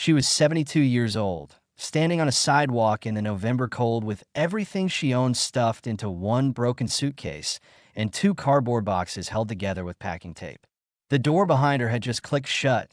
She was 72 years old, standing on a sidewalk in the November cold with everything she owned stuffed into one broken suitcase and two cardboard boxes held together with packing tape. The door behind her had just clicked shut.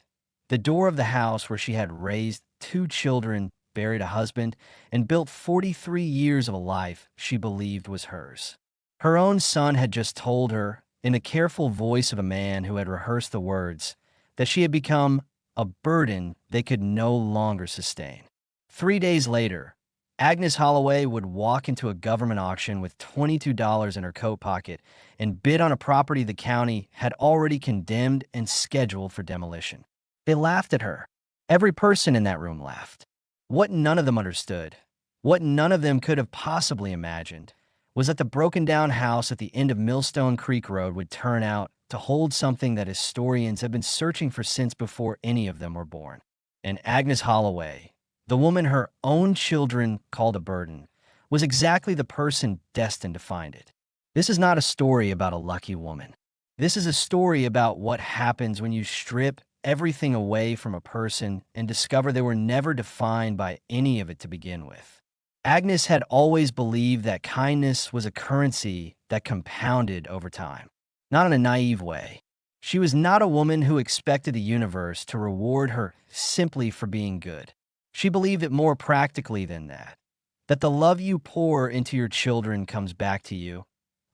The door of the house where she had raised two children, buried a husband, and built 43 years of a life she believed was hers. Her own son had just told her, in the careful voice of a man who had rehearsed the words, that she had become a burden they could no longer sustain. 3 days later, Agnes Holloway would walk into a government auction with $22 in her coat pocket and bid on a property the county had already condemned and scheduled for demolition. They laughed at her. Every person in that room laughed. What none of them understood, what none of them could have possibly imagined, was that the broken-down house at the end of Millstone Creek Road would turn out to hold something that historians have been searching for since before any of them were born. And Agnes Holloway, the woman her own children called a burden, was exactly the person destined to find it. This is not a story about a lucky woman. This is a story about what happens when you strip everything away from a person and discover they were never defined by any of it to begin with. Agnes had always believed that kindness was a currency that compounded over time, not in a naive way. She was not a woman who expected the universe to reward her simply for being good. She believed it more practically than that the love you pour into your children comes back to you,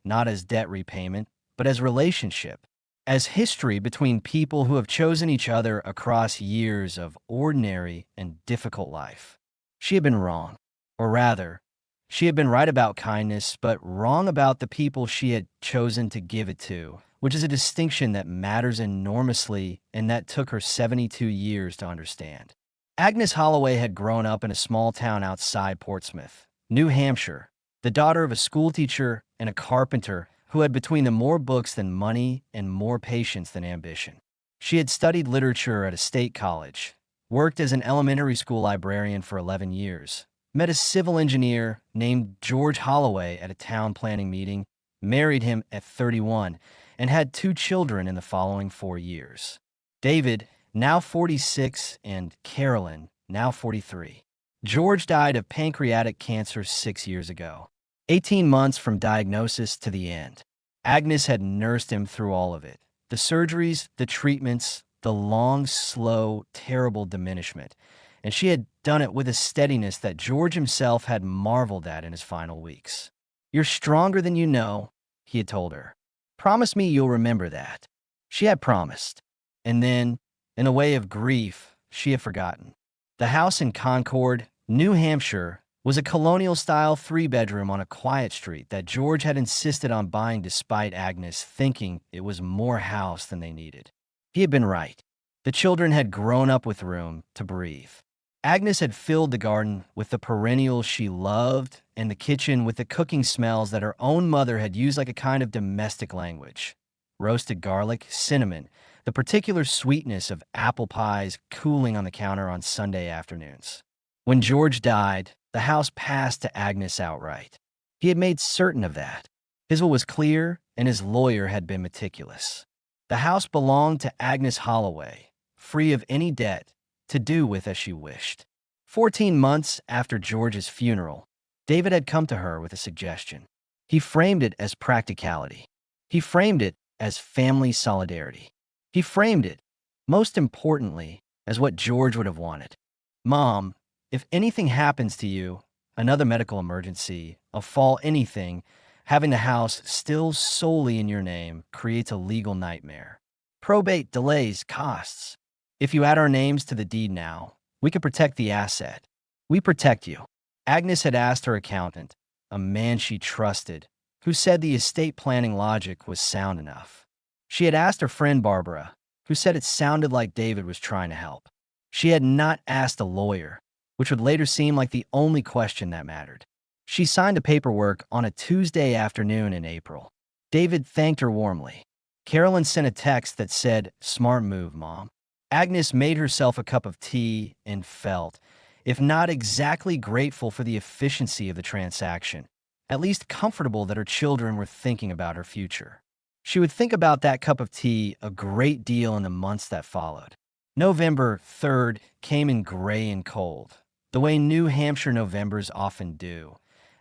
not as debt repayment, but as relationship, as history between people who have chosen each other across years of ordinary and difficult life. She had been wrong, or rather, she had been right about kindness, but wrong about the people she had chosen to give it to, which is a distinction that matters enormously and that took her 72 years to understand. Agnes Holloway had grown up in a small town outside Portsmouth, New Hampshire, the daughter of a schoolteacher and a carpenter who had between them more books than money and more patience than ambition. She had studied literature at a state college, worked as an elementary school librarian for 11 years, met a civil engineer named George Holloway at a town planning meeting, married him at 31, and had two children in the following 4 years. David, now 46, and Carolyn, now 43. George died of pancreatic cancer 6 years ago. 18 months from diagnosis to the end. Agnes had nursed him through all of it. The surgeries, the treatments, the long, slow, terrible diminishment. And she had done it with a steadiness that George himself had marveled at in his final weeks. "You're stronger than you know," he had told her. "Promise me you'll remember that." She had promised. And then, in a way of grief, she had forgotten. The house in Concord, New Hampshire, was a colonial-style 3-bedroom on a quiet street that George had insisted on buying despite Agnes thinking it was more house than they needed. He had been right. The children had grown up with room to breathe. Agnes had filled the garden with the perennials she loved and the kitchen with the cooking smells that her own mother had used like a kind of domestic language. Roasted garlic, cinnamon, the particular sweetness of apple pies cooling on the counter on Sunday afternoons. When George died, the house passed to Agnes outright. He had made certain of that. His will was clear, and his lawyer had been meticulous. The house belonged to Agnes Holloway, free of any debt, to do with as she wished. 14 months after George's funeral, David had come to her with a suggestion. He framed it as practicality. He framed it as family solidarity. He framed it, most importantly, as what George would have wanted. "Mom, if anything happens to you, another medical emergency, a fall, anything, having the house still solely in your name creates a legal nightmare. Probate, delays, costs. If you add our names to the deed now, we could protect the asset. We protect you." Agnes had asked her accountant, a man she trusted, who said the estate planning logic was sound enough. She had asked her friend Barbara, who said it sounded like David was trying to help. She had not asked a lawyer, which would later seem like the only question that mattered. She signed the paperwork on a Tuesday afternoon in April. David thanked her warmly. Carolyn sent a text that said, "Smart move, Mom." Agnes made herself a cup of tea and felt, if not exactly grateful for the efficiency of the transaction, at least comfortable that her children were thinking about her future. She would think about that cup of tea a great deal in the months that followed. November 3rd came in gray and cold, the way New Hampshire Novembers often do,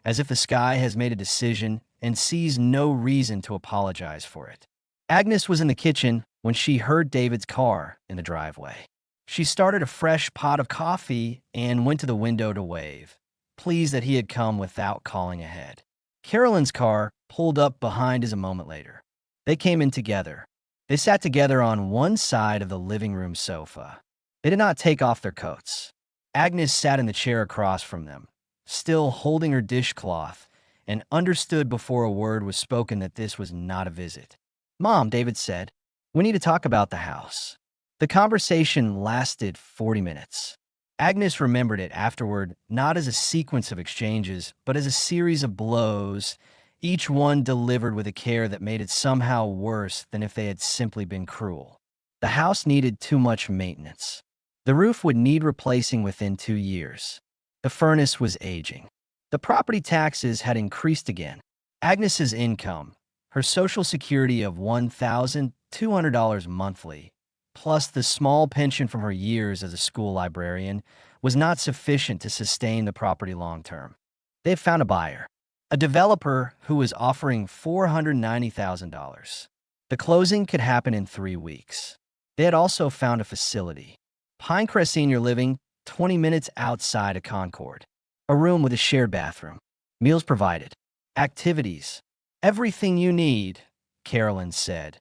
as if the sky has made a decision and sees no reason to apologize for it. Agnes was in the kitchen when she heard David's car in the driveway. She started a fresh pot of coffee and went to the window to wave, pleased that he had come without calling ahead. Carolyn's car pulled up behind us a moment later. They came in together. They sat together on one side of the living room sofa. They did not take off their coats. Agnes sat in the chair across from them, still holding her dishcloth, and understood before a word was spoken that this was not a visit. "Mom," David said, "we need to talk about the house." The conversation lasted 40 minutes. Agnes remembered it afterward not as a sequence of exchanges, but as a series of blows, each one delivered with a care that made it somehow worse than if they had simply been cruel. The house needed too much maintenance. The roof would need replacing within 2 years. The furnace was aging. The property taxes had increased again. Agnes's income, her Social Security of $1,200 monthly, plus the small pension from her years as a school librarian, was not sufficient to sustain the property long term. They had found a buyer, a developer who was offering $490,000. The closing could happen in 3 weeks. They had also found a facility, Pinecrest Senior Living, 20 minutes outside of Concord. A room with a shared bathroom, meals provided, activities, everything you need, Carolyn said,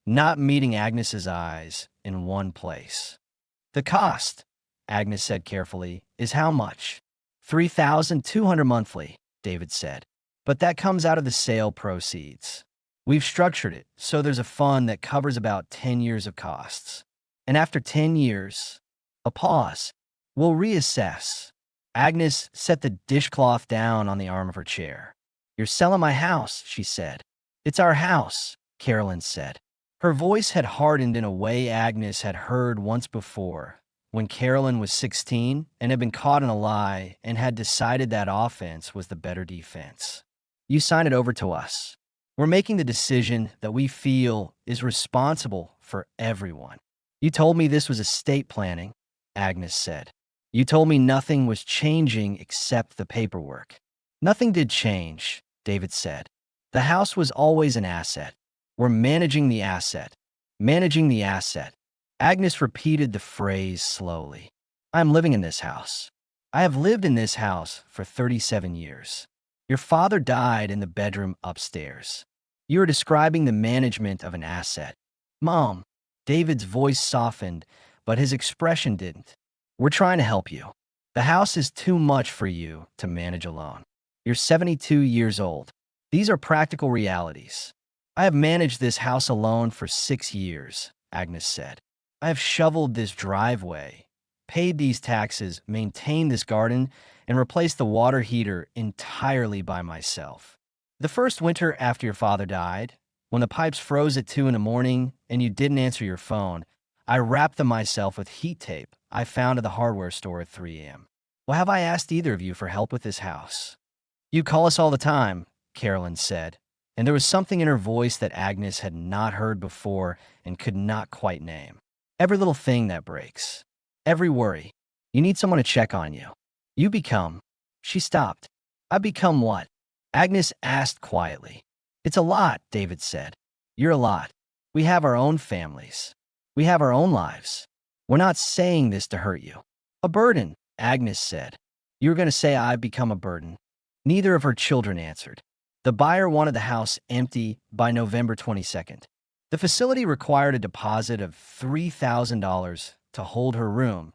not meeting Agnes's eyes in one place. "The cost," Agnes said carefully, "is how much?" $3,200 monthly, David said. "But that comes out of the sale proceeds. We've structured it so there's a fund that covers about 10 years of costs. And after 10 years, a pause, we'll reassess." Agnes set the dishcloth down on the arm of her chair. "You're selling my house," she said. "It's our house," Carolyn said. Her voice had hardened in a way Agnes had heard once before, when Carolyn was 16 and had been caught in a lie and had decided that offense was the better defense. "You sign it over to us. We're making the decision that we feel is responsible for everyone." "You told me this was estate planning," Agnes said. "You told me nothing was changing except the paperwork." "Nothing did change," David said. "The house was always an asset. We're managing the asset. Managing the asset." Agnes repeated the phrase slowly. "I am living in this house. I have lived in this house for 37 years. Your father died in the bedroom upstairs. You are describing the management of an asset." "Mom," David's voice softened, but his expression didn't. "We're trying to help you. The house is too much for you to manage alone. You're 72 years old. These are practical realities." "I have managed this house alone for 6 years," Agnes said. "I have shoveled this driveway, paid these taxes, maintained this garden, and replaced the water heater entirely by myself. The first winter after your father died, when the pipes froze at 2 in the morning and you didn't answer your phone, I wrapped them myself with heat tape I found at the hardware store at 3 a.m. Well, have I asked either of you for help with this house?" "You call us all the time," Carolyn said, and there was something in her voice that Agnes had not heard before and could not quite name. "Every little thing that breaks. Every worry. You need someone to check on you. You become—" She stopped. "I become what?" Agnes asked quietly. "It's a lot," David said. "You're a lot. We have our own families. We have our own lives. We're not saying this to hurt you." "A burden," Agnes said. "You were going to say I've become a burden." Neither of her children answered. The buyer wanted the house empty by November 22nd. The facility required a deposit of $3,000 to hold her room,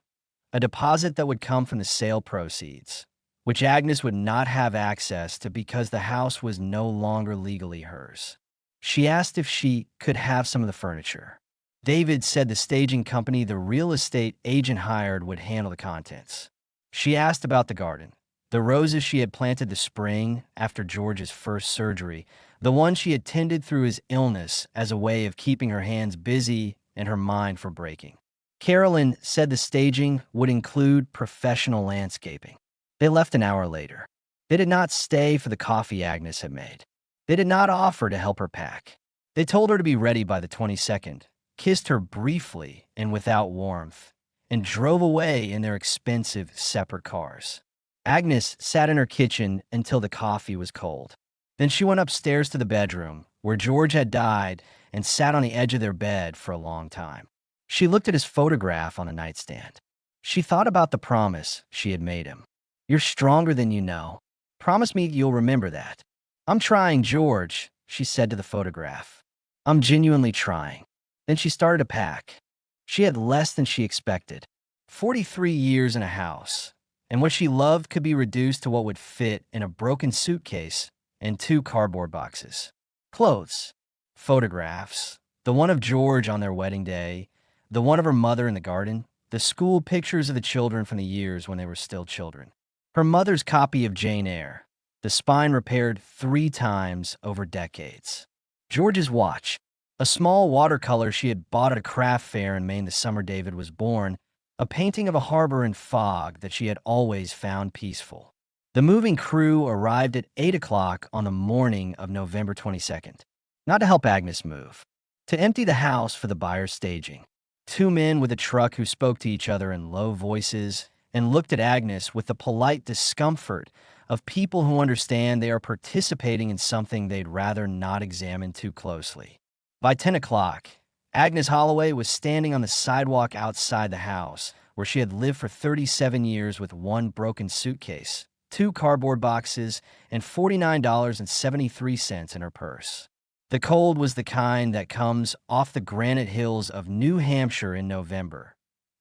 a deposit that would come from the sale proceeds, which Agnes would not have access to because the house was no longer legally hers. She asked if she could have some of the furniture. David said the staging company the real estate agent hired would handle the contents. She asked about the garden, the roses she had planted the spring after George's first surgery, the one she had tended through his illness as a way of keeping her hands busy and her mind from breaking. Carolyn said the staging would include professional landscaping. They left an hour later. They did not stay for the coffee Agnes had made. They did not offer to help her pack. They told her to be ready by the 22nd, kissed her briefly and without warmth, and drove away in their expensive separate cars. Agnes sat in her kitchen until the coffee was cold. Then she went upstairs to the bedroom, where George had died, and sat on the edge of their bed for a long time. She looked at his photograph on the nightstand. She thought about the promise she had made him. "You're stronger than you know. Promise me you'll remember that." "I'm trying, George," she said to the photograph. "I'm genuinely trying." Then she started to pack. She had less than she expected. 43 years in a house, and what she loved could be reduced to what would fit in a broken suitcase and 2 cardboard boxes. Clothes, photographs, the one of George on their wedding day, the one of her mother in the garden, the school pictures of the children from the years when they were still children. Her mother's copy of Jane Eyre, the spine repaired 3 times over decades. George's watch, a small watercolor she had bought at a craft fair in Maine the summer David was born, a painting of a harbor in fog that she had always found peaceful. The moving crew arrived at 8 o'clock on the morning of November 22nd, not to help Agnes move, to empty the house for the buyer's staging. 2 men with a truck who spoke to each other in low voices and looked at Agnes with the polite discomfort of people who understand they are participating in something they'd rather not examine too closely. By 10 o'clock, Agnes Holloway was standing on the sidewalk outside the house, where she had lived for 37 years with 1 broken suitcase, 2 cardboard boxes, and $49.73 in her purse. The cold was the kind that comes off the granite hills of New Hampshire in November,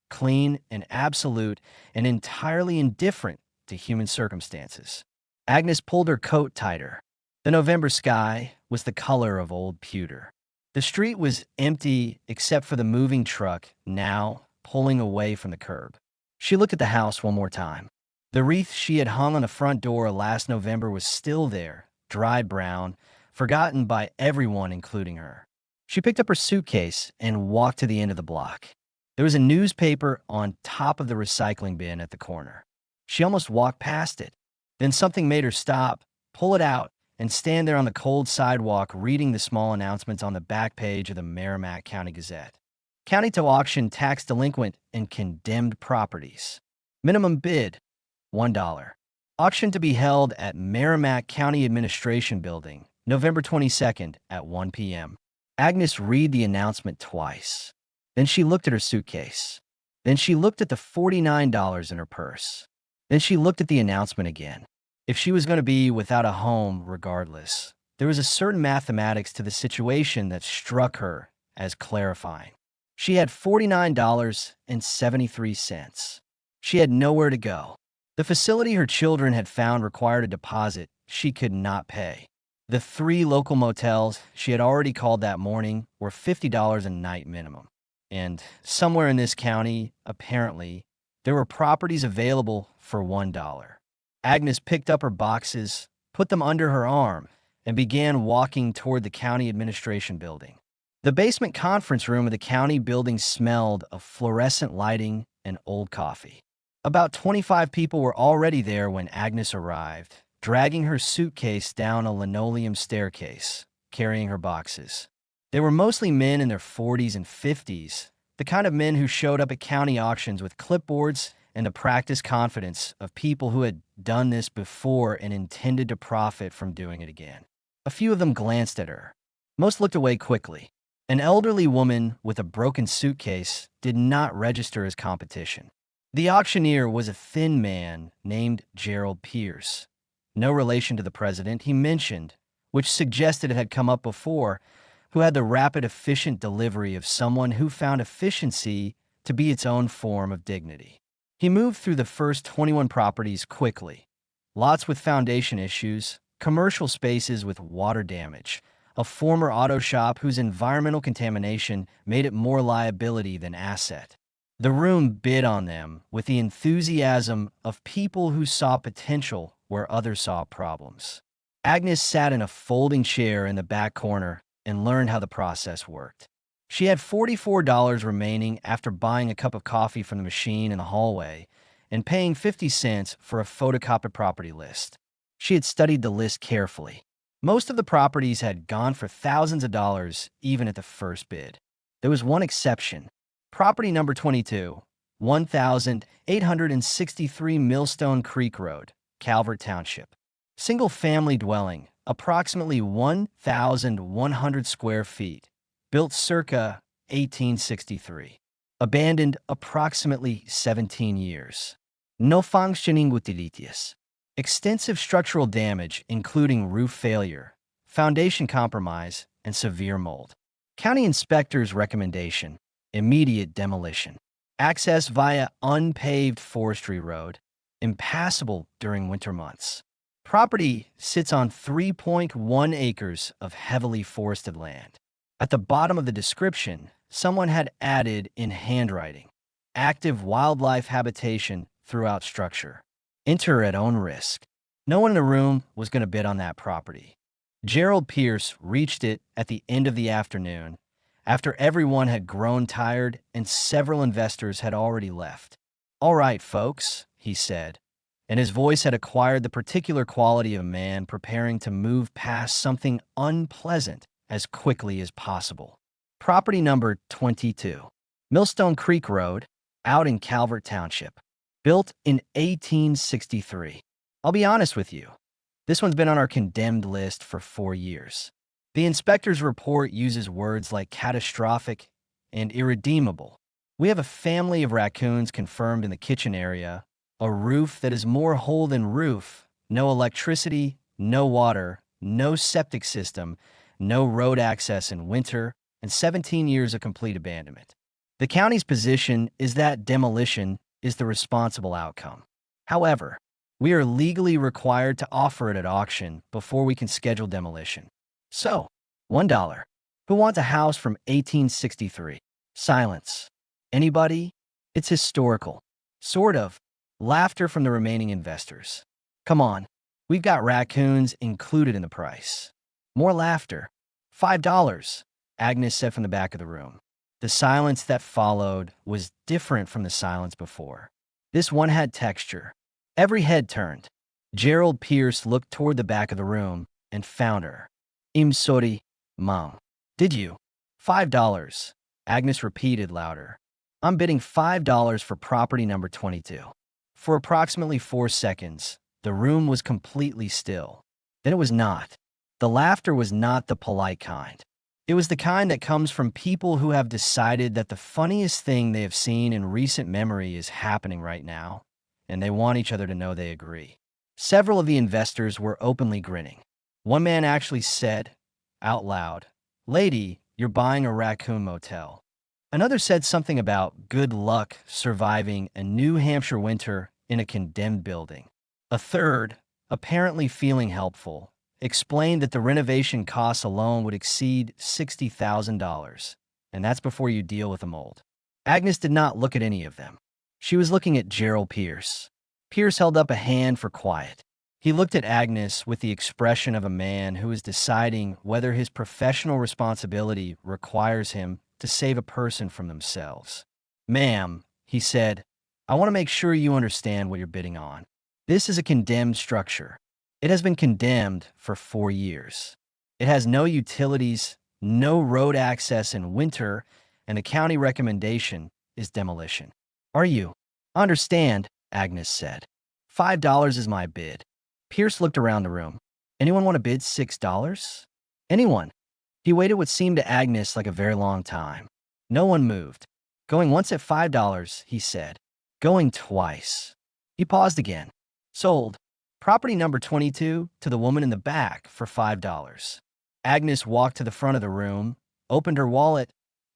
clean and absolute and entirely indifferent to human circumstances. Agnes pulled her coat tighter. The November sky was the color of old pewter. The street was empty except for the moving truck now pulling away from the curb. She looked at the house one more time. The wreath she had hung on the front door last November was still there, dried brown, forgotten by everyone, including her. She picked up her suitcase and walked to the end of the block. There was a newspaper on top of the recycling bin at the corner. She almost walked past it. Then something made her stop, pull it out, and stand there on the cold sidewalk reading the small announcements on the back page of the Merrimack County Gazette. County to auction tax delinquent and condemned properties. Minimum bid, $1. Auction to be held at Merrimack County Administration Building, November 22nd at 1 p.m. Agnes read the announcement twice. Then she looked at her suitcase. Then she looked at the $49 in her purse. Then she looked at the announcement again. If she was going to be without a home regardless, there was a certain mathematics to the situation that struck her as clarifying. She had $49.73. She had nowhere to go. The facility her children had found required a deposit she could not pay. The 3 local motels she had already called that morning were $50 a night minimum. And somewhere in this county, apparently, there were properties available for $1. Agnes picked up her boxes, put them under her arm, and began walking toward the county administration building. The basement conference room of the county building smelled of fluorescent lighting and old coffee. About 25 people were already there when Agnes arrived, dragging her suitcase down a linoleum staircase, carrying her boxes. They were mostly men in their 40s and 50s, the kind of men who showed up at county auctions with clipboards and the practiced confidence of people who had done this before and intended to profit from doing it again. A few of them glanced at her. Most looked away quickly. An elderly woman with a broken suitcase did not register as competition. The auctioneer was a thin man named Gerald Pierce. No relation to the president he mentioned, which suggested it had come up before, who had the rapid, efficient delivery of someone who found efficiency to be its own form of dignity. He moved through the first 21 properties quickly. Lots with foundation issues, commercial spaces with water damage, a former auto shop whose environmental contamination made it more liability than asset. The room bid on them with the enthusiasm of people who saw potential where others saw problems. Agnes sat in a folding chair in the back corner and learned how the process worked. She had $44 remaining after buying a cup of coffee from the machine in the hallway and paying 50 cents for a photocopied property list. She had studied the list carefully. Most of the properties had gone for thousands of dollars even at the first bid. There was one exception. Property number 22, 1,863 Millstone Creek Road, Calvert Township. Single-family dwelling, approximately 1,100 square feet, built circa 1863. Abandoned approximately 17 years. No functioning utilities. Extensive structural damage, including roof failure, foundation compromise, and severe mold. County inspector's recommendation: immediate demolition. Access via unpaved forestry road, impassable during winter months. Property sits on 3.1 acres of heavily forested land. At the bottom of the description, someone had added in handwriting, active wildlife habitation throughout structure. Enter at own risk. No one in the room was going to bid on that property. Gerald Pierce reached it at the end of the afternoon, after everyone had grown tired and several investors had already left. "All right, folks," he said, and his voice had acquired the particular quality of a man preparing to move past something unpleasant as quickly as possible. Property number 22, Millstone Creek Road, out in Calvert Township. Built in 1863. I'll be honest with you, this one's been on our condemned list for 4 years. The inspector's report uses words like catastrophic and irredeemable. We have a family of raccoons confirmed in the kitchen area, a roof that is more hole than roof, no electricity, no water, no septic system, no road access in winter, and 17 years of complete abandonment. The county's position is that demolition is the responsible outcome. However, we are legally required to offer it at auction before we can schedule demolition. So, $1. Who wants a house from 1863? Silence. Anybody? It's historical. Sort of. Laughter from the remaining investors. Come on, we've got raccoons included in the price. More laughter. $5, Agnes said from the back of the room. The silence that followed was different from the silence before. This one had texture. Every head turned. Gerald Pierce looked toward the back of the room and found her. "I'm sorry, Mom." "Did you?" $5, Agnes repeated louder. "I'm bidding $5 for property number 22. For approximately 4 seconds, the room was completely still. Then it was not. The laughter was not the polite kind. It was the kind that comes from people who have decided that the funniest thing they have seen in recent memory is happening right now, and they want each other to know they agree. Several of the investors were openly grinning. One man actually said, out loud, "Lady, you're buying a raccoon motel." Another said something about good luck surviving a New Hampshire winter in a condemned building. A third, apparently feeling helpful, explained that the renovation costs alone would exceed $60,000, and that's before you deal with the mold. Agnes did not look at any of them. She was looking at Gerald Pierce. Pierce held up a hand for quiet. He looked at Agnes with the expression of a man who is deciding whether his professional responsibility requires him to save a person from themselves. "Ma'am," he said, "I want to make sure you understand what you're bidding on. This is a condemned structure. It has been condemned for 4 years. It has no utilities, no road access in winter, and the county recommendation is demolition." "Are you?" "Understand," Agnes said. $5 is my bid." Pierce looked around the room. "Anyone want to bid $6? Anyone?" He waited what seemed to Agnes like a very long time. No one moved. "Going once at $5, he said. "Going twice." He paused again. "Sold. Property number 22 to the woman in the back for $5. Agnes walked to the front of the room, opened her wallet,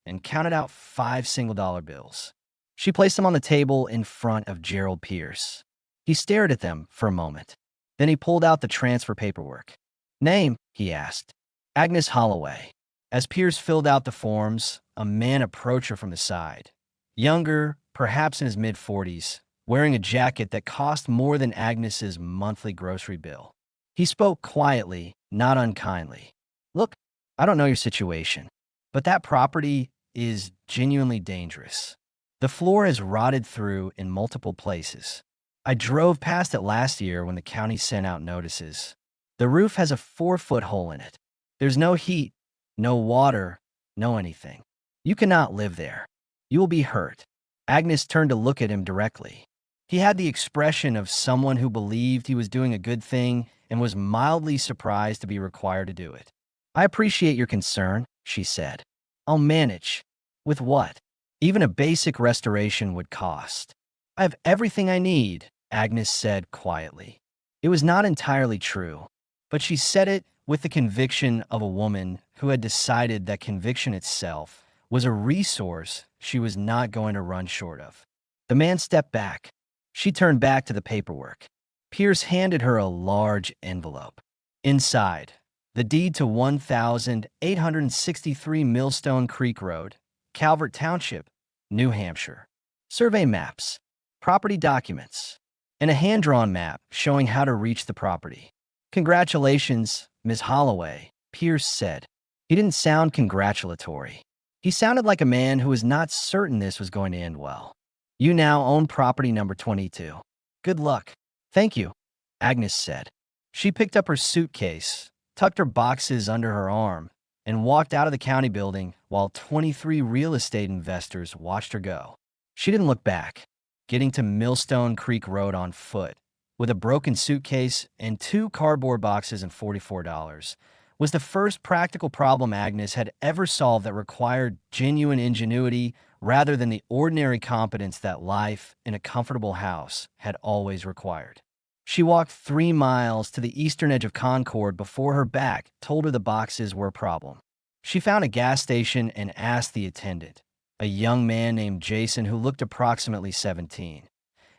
and counted out 5 single-dollar bills. She placed them on the table in front of Gerald Pierce. He stared at them for a moment. Then he pulled out the transfer paperwork. "Name?" he asked. "Agnes Holloway." As Pierce filled out the forms, a man approached her from the side. Younger, perhaps in his mid-40s, wearing a jacket that cost more than Agnes's monthly grocery bill. He spoke quietly, not unkindly. "Look, I don't know your situation, but that property is genuinely dangerous. The floor has rotted through in multiple places. I drove past it last year when the county sent out notices. The roof has a 4-foot hole in it. There's no heat, no water, no anything. You cannot live there. You will be hurt. Agnes turned to look at him directly. He had the expression of someone who believed he was doing a good thing and was mildly surprised to be required to do it. I appreciate your concern, she said. I'll manage. With what? Even a basic restoration would cost. I have everything I need, Agnes said quietly. It was not entirely true, but she said it with the conviction of a woman who had decided that conviction itself was a resource she was not going to run short of. The man stepped back. She turned back to the paperwork. Pierce handed her a large envelope. Inside, the deed to 1,863 Millstone Creek Road, Calvert Township, New Hampshire. Survey maps, property documents, and a hand-drawn map showing how to reach the property. Congratulations, Ms. Holloway, Pierce said. He didn't sound congratulatory. He sounded like a man who was not certain this was going to end well. You now own property number 22. Good luck. Thank you, Agnes said. She picked up her suitcase, tucked her boxes under her arm, and walked out of the county building while 23 real estate investors watched her go. She didn't look back. Getting to Millstone Creek Road on foot, with a broken suitcase and 2 cardboard boxes and $44, was the first practical problem Agnes had ever solved that required genuine ingenuity rather than the ordinary competence that life in a comfortable house had always required. She walked 3 miles to the eastern edge of Concord before her back told her the boxes were a problem. She found a gas station and asked the attendant, a young man named Jason who looked approximately 17,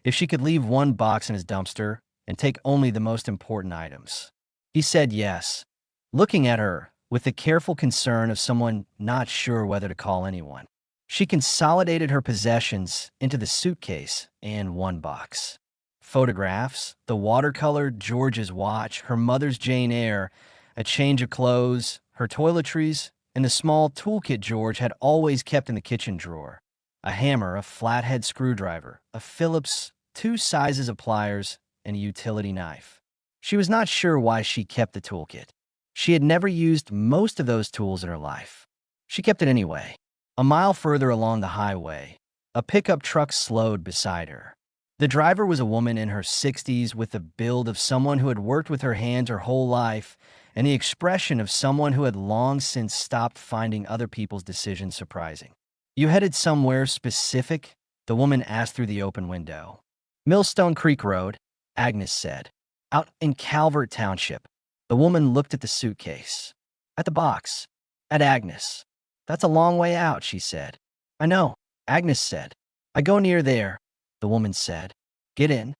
if she could leave 1 box in his dumpster and take only the most important items. He said yes, looking at her with the careful concern of someone not sure whether to call anyone. She consolidated her possessions into the suitcase and 1 box. Photographs, the watercolor George's watch, her mother's Jane Eyre, a change of clothes, her toiletries, and the small toolkit George had always kept in the kitchen drawer. A hammer, a flathead screwdriver, a Phillips, 2 sizes of pliers, and a utility knife. She was not sure why she kept the toolkit. She had never used most of those tools in her life. She kept it anyway. A mile further along the highway, a pickup truck slowed beside her. The driver was a woman in her 60s with the build of someone who had worked with her hands her whole life and the expression of someone who had long since stopped finding other people's decisions surprising. You headed somewhere specific? The woman asked through the open window. Millstone Creek Road, Agnes said. Out in Calvert Township. The woman looked at the suitcase. At the box. At Agnes. That's a long way out, she said. I know, Agnes said. I go near there, the woman said. Get in.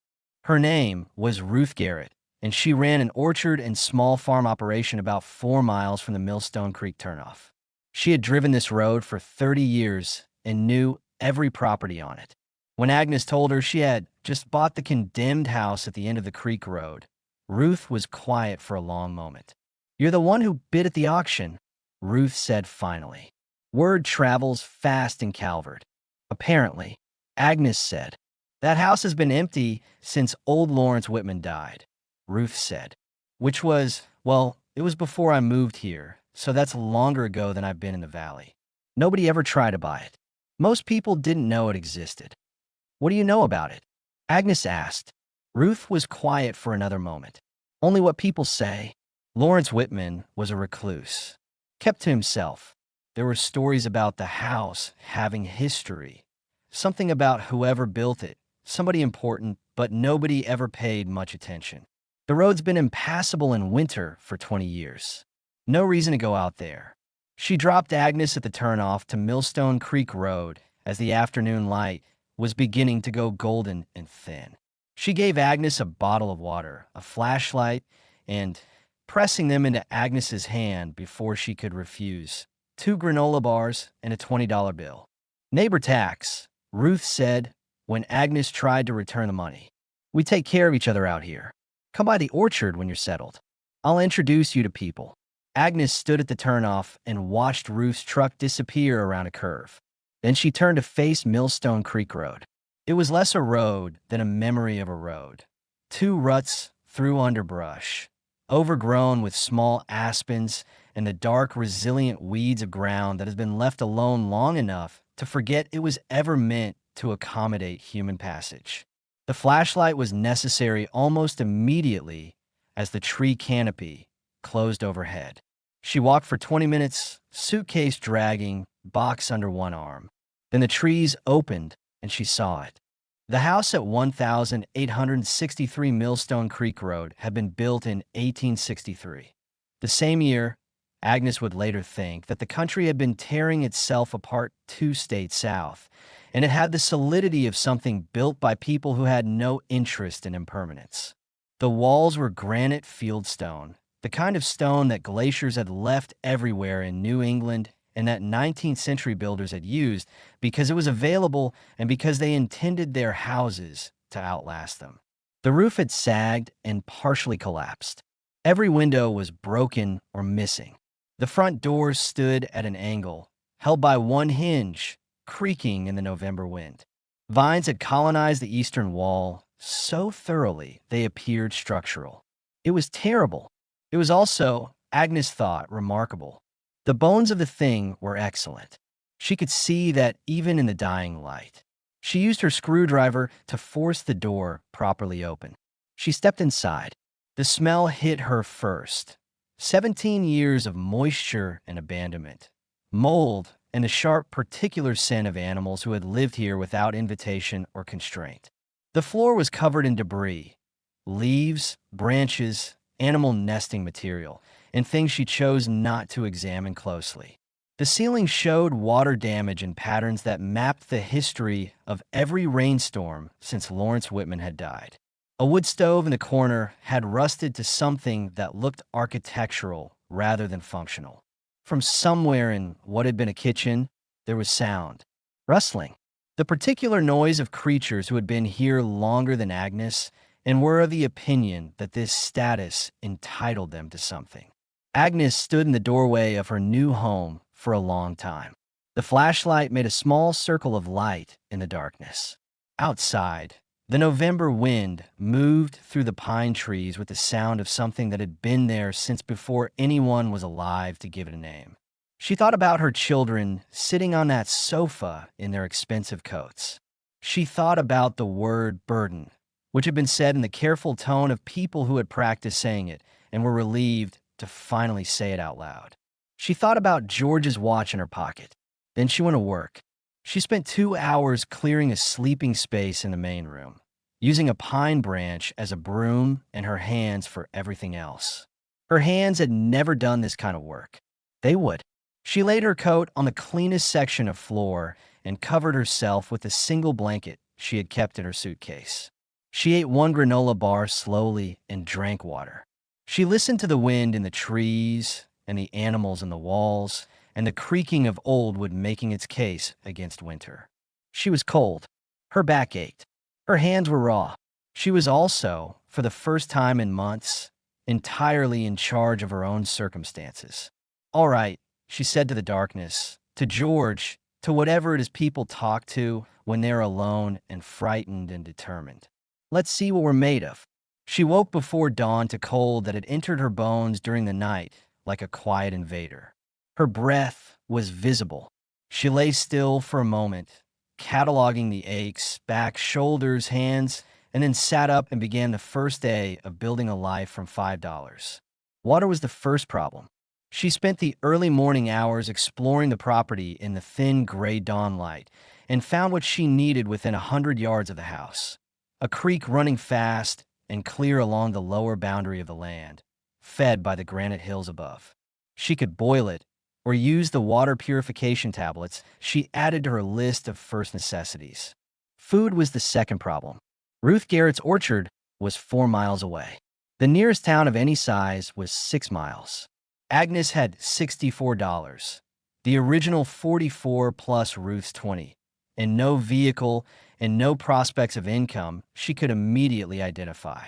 Her name was Ruth Garrett, and she ran an orchard and small farm operation about 4 miles from the Millstone Creek turnoff. She had driven this road for 30 years and knew every property on it. When Agnes told her she had just bought the condemned house at the end of the creek road, Ruth was quiet for a long moment. You're the one who bid at the auction, Ruth said finally. Word travels fast in Calvert. Apparently, Agnes said. That house has been empty since old Lawrence Whitman died, Ruth said. Which was, well, it was before I moved here, so that's longer ago than I've been in the valley. Nobody ever tried to buy it. Most people didn't know it existed. What do you know about it? Agnes asked. Ruth was quiet for another moment. Only what people say. Lawrence Whitman was a recluse. Kept to himself. There were stories about the house having history. Something about whoever built it. Somebody important, but nobody ever paid much attention. The road's been impassable in winter for 20 years. No reason to go out there. She dropped Agnes at the turnoff to Millstone Creek Road as the afternoon light was beginning to go golden and thin. She gave Agnes a bottle of water, a flashlight, and, pressing them into Agnes's hand before she could refuse, 2 granola bars and a $20 bill. Neighbor tax, Ruth said when Agnes tried to return the money. We take care of each other out here. Come by the orchard when you're settled. I'll introduce you to people. Agnes stood at the turnoff and watched Ruth's truck disappear around a curve. Then she turned to face Millstone Creek Road. It was less a road than a memory of a road. 2 ruts through underbrush, overgrown with small aspens and the dark, resilient weeds of ground that has been left alone long enough to forget it was ever meant to accommodate human passage. The flashlight was necessary almost immediately as the tree canopy closed overhead. She walked for 20 minutes, suitcase dragging, box under one arm. Then the trees opened and she saw it. The house at 1863 Millstone Creek Road had been built in 1863. The same year, Agnes would later think that the country had been tearing itself apart 2 states south, and it had the solidity of something built by people who had no interest in impermanence. The walls were granite fieldstone, the kind of stone that glaciers had left everywhere in New England and that 19th century builders had used because it was available and because they intended their houses to outlast them. The roof had sagged and partially collapsed. Every window was broken or missing. The front doors stood at an angle, held by one hinge, creaking in the November wind. Vines had colonized the eastern wall so thoroughly they appeared structural. It was terrible. It was also, Agnes thought, remarkable. The bones of the thing were excellent. She could see that even in the dying light. She used her screwdriver to force the door properly open. She stepped inside. The smell hit her first. 17 years of moisture and abandonment. Mold and the sharp, particular scent of animals who had lived here without invitation or constraint. The floor was covered in debris, leaves, branches, animal nesting material, and things she chose not to examine closely. The ceiling showed water damage in patterns that mapped the history of every rainstorm since Lawrence Whitman had died. A wood stove in the corner had rusted to something that looked architectural rather than functional. From somewhere in what had been a kitchen, there was sound. Rustling. The particular noise of creatures who had been here longer than Agnes and were of the opinion that this status entitled them to something. Agnes stood in the doorway of her new home for a long time. The flashlight made a small circle of light in the darkness. Outside, the November wind moved through the pine trees with the sound of something that had been there since before anyone was alive to give it a name. She thought about her children sitting on that sofa in their expensive coats. She thought about the word burden, which had been said in the careful tone of people who had practiced saying it and were relieved to finally say it out loud. She thought about George's watch in her pocket. Then she went to work. She spent 2 hours clearing a sleeping space in the main room, using a pine branch as a broom and her hands for everything else. Her hands had never done this kind of work. They would. She laid her coat on the cleanest section of floor and covered herself with a single blanket she had kept in her suitcase. She ate one granola bar slowly and drank water. She listened to the wind in the trees and the animals in the walls and the creaking of old wood making its case against winter. She was cold. Her back ached. Her hands were raw. She was also, for the first time in months, entirely in charge of her own circumstances. "All right," she said to the darkness, to George, to whatever it is people talk to when they're alone and frightened and determined. "Let's see what we're made of." She woke before dawn to cold that had entered her bones during the night like a quiet invader. Her breath was visible. She lay still for a moment, cataloging the aches, back, shoulders, hands, and then sat up and began the first day of building a life from $5. Water was the first problem. She spent the early morning hours exploring the property in the thin gray dawnlight and found what she needed within 100 yards of the house. A creek running fast and clear along the lower boundary of the land, fed by the granite hills above. She could boil it or use the water purification tablets she added to her list of first necessities. Food was the second problem. Ruth Garrett's orchard was 4 miles away. The nearest town of any size was 6 miles. Agnes had $64, the original 44 plus Ruth's 20, and no vehicle and no prospects of income she could immediately identify.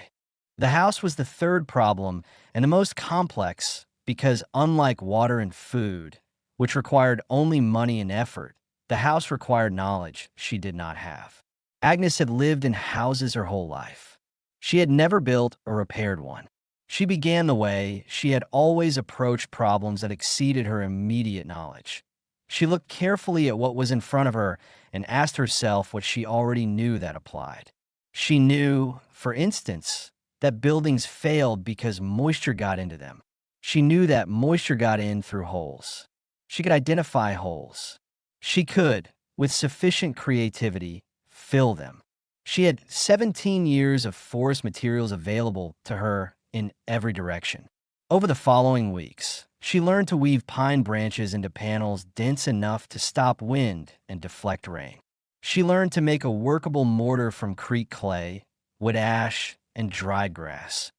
The house was the third problem and the most complex because, unlike water and food, which required only money and effort, the house required knowledge she did not have. Agnes had lived in houses her whole life. She had never built or repaired one. She began the way she had always approached problems that exceeded her immediate knowledge. She looked carefully at what was in front of her and asked herself what she already knew that applied. She knew, for instance, that buildings failed because moisture got into them. She knew that moisture got in through holes. She could identify holes. She could, with sufficient creativity, fill them. She had 17 years of forest materials available to her in every direction. Over the following weeks, she learned to weave pine branches into panels dense enough to stop wind and deflect rain. She learned to make a workable mortar from creek clay, wood ash, and dried grass,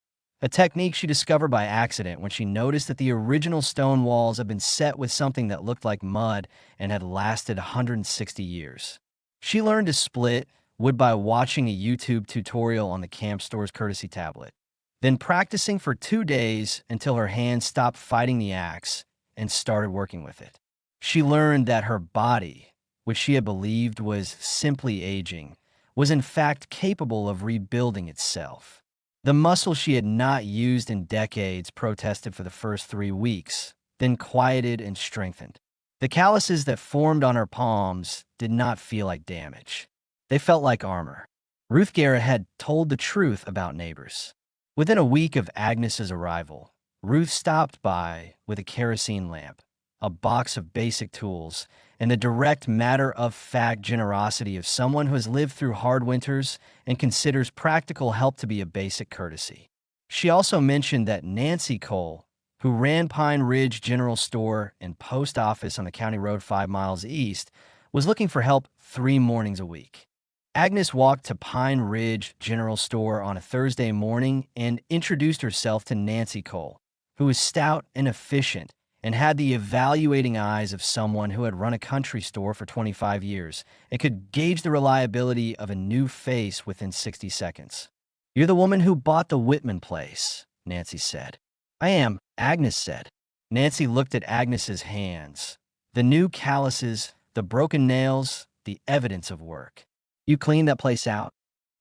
a technique she discovered by accident when she noticed that the original stone walls had been set with something that looked like mud and had lasted 160 years. She learned to split wood by watching a YouTube tutorial on the camp store's courtesy tablet, then practicing for 2 days until her hands stopped fighting the axe and started working with it. She learned that her body, which she had believed was simply aging, was in fact capable of rebuilding itself. The muscle she had not used in decades protested for the first 3 weeks, then quieted and strengthened. The calluses that formed on her palms did not feel like damage. They felt like armor. Ruth Guerra had told the truth about neighbors. Within a week of Agnes's arrival, Ruth stopped by with a kerosene lamp, a box of basic tools, and the direct matter-of-fact generosity of someone who has lived through hard winters and considers practical help to be a basic courtesy. She also mentioned that Nancy Cole, who ran Pine Ridge General Store and Post Office on the county road 5 miles east, was looking for help 3 mornings a week. Agnes walked to Pine Ridge General Store on a Thursday morning and introduced herself to Nancy Cole, who was stout and efficient and had the evaluating eyes of someone who had run a country store for 25 years and could gauge the reliability of a new face within 60 seconds. "You're the woman who bought the Whitman place," Nancy said. "I am," Agnes said. Nancy looked at Agnes's hands. The new calluses, the broken nails, the evidence of work. "You cleaned that place out?"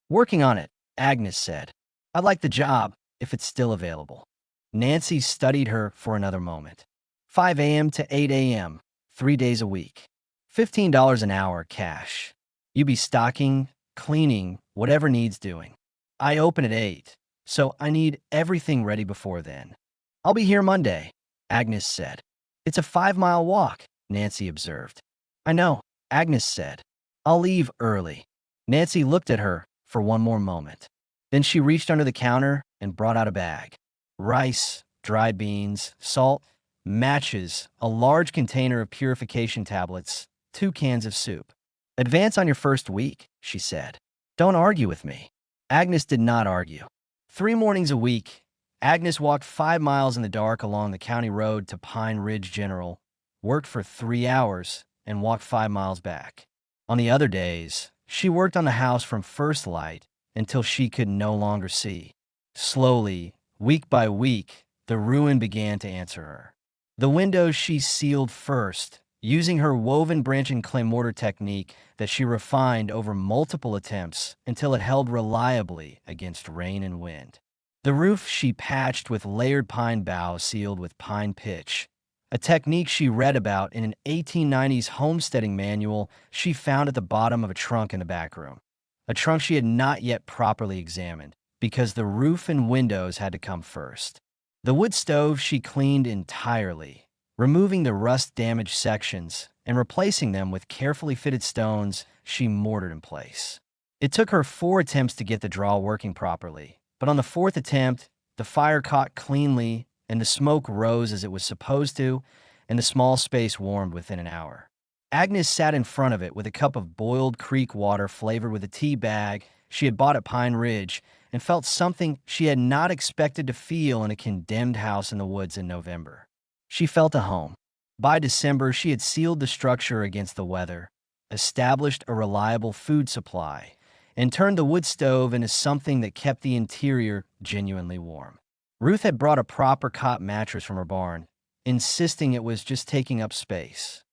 "Working on it," Agnes said. "I'd like the job, if it's still available." Nancy studied her for another moment. 5 a.m. to 8 a.m., 3 days a week. $15 an hour cash. You be stocking, cleaning, whatever needs doing. I open at 8, so I need everything ready before then. "I'll be here Monday," Agnes said. "It's a 5-mile walk," Nancy observed. "I know," Agnes said. "I'll leave early." Nancy looked at her for one more moment. Then she reached under the counter and brought out a bag. Rice, dried beans, salt, matches, a large container of purification tablets, 2 cans of soup. "Advance on your first week," she said. "Don't argue with me." Agnes did not argue. 3 mornings a week, Agnes walked 5 miles in the dark along the county road to Pine Ridge General, worked for 3 hours, and walked 5 miles back. On the other days, she worked on the house from first light until she could no longer see. Slowly, week by week, the ruin began to answer her. The windows she sealed first, using her woven branch and clay mortar technique that she refined over multiple attempts until it held reliably against rain and wind. The roof she patched with layered pine boughs sealed with pine pitch, a technique she read about in an 1890s homesteading manual she found at the bottom of a trunk in the back room, a trunk she had not yet properly examined because the roof and windows had to come first. The wood stove she cleaned entirely, removing the rust-damaged sections and replacing them with carefully fitted stones she mortared in place. It took her 4 attempts to get the draw working properly, but on the 4th attempt, the fire caught cleanly and the smoke rose as it was supposed to, and the small space warmed within an hour. Agnes sat in front of it with a cup of boiled creek water flavored with a tea bag she had bought at Pine Ridge and felt something she had not expected to feel in a condemned house in the woods in November. She felt a home. By December, she had sealed the structure against the weather, established a reliable food supply, and turned the wood stove into something that kept the interior genuinely warm. Ruth had brought a proper cot mattress from her barn, insisting it was just taking up space.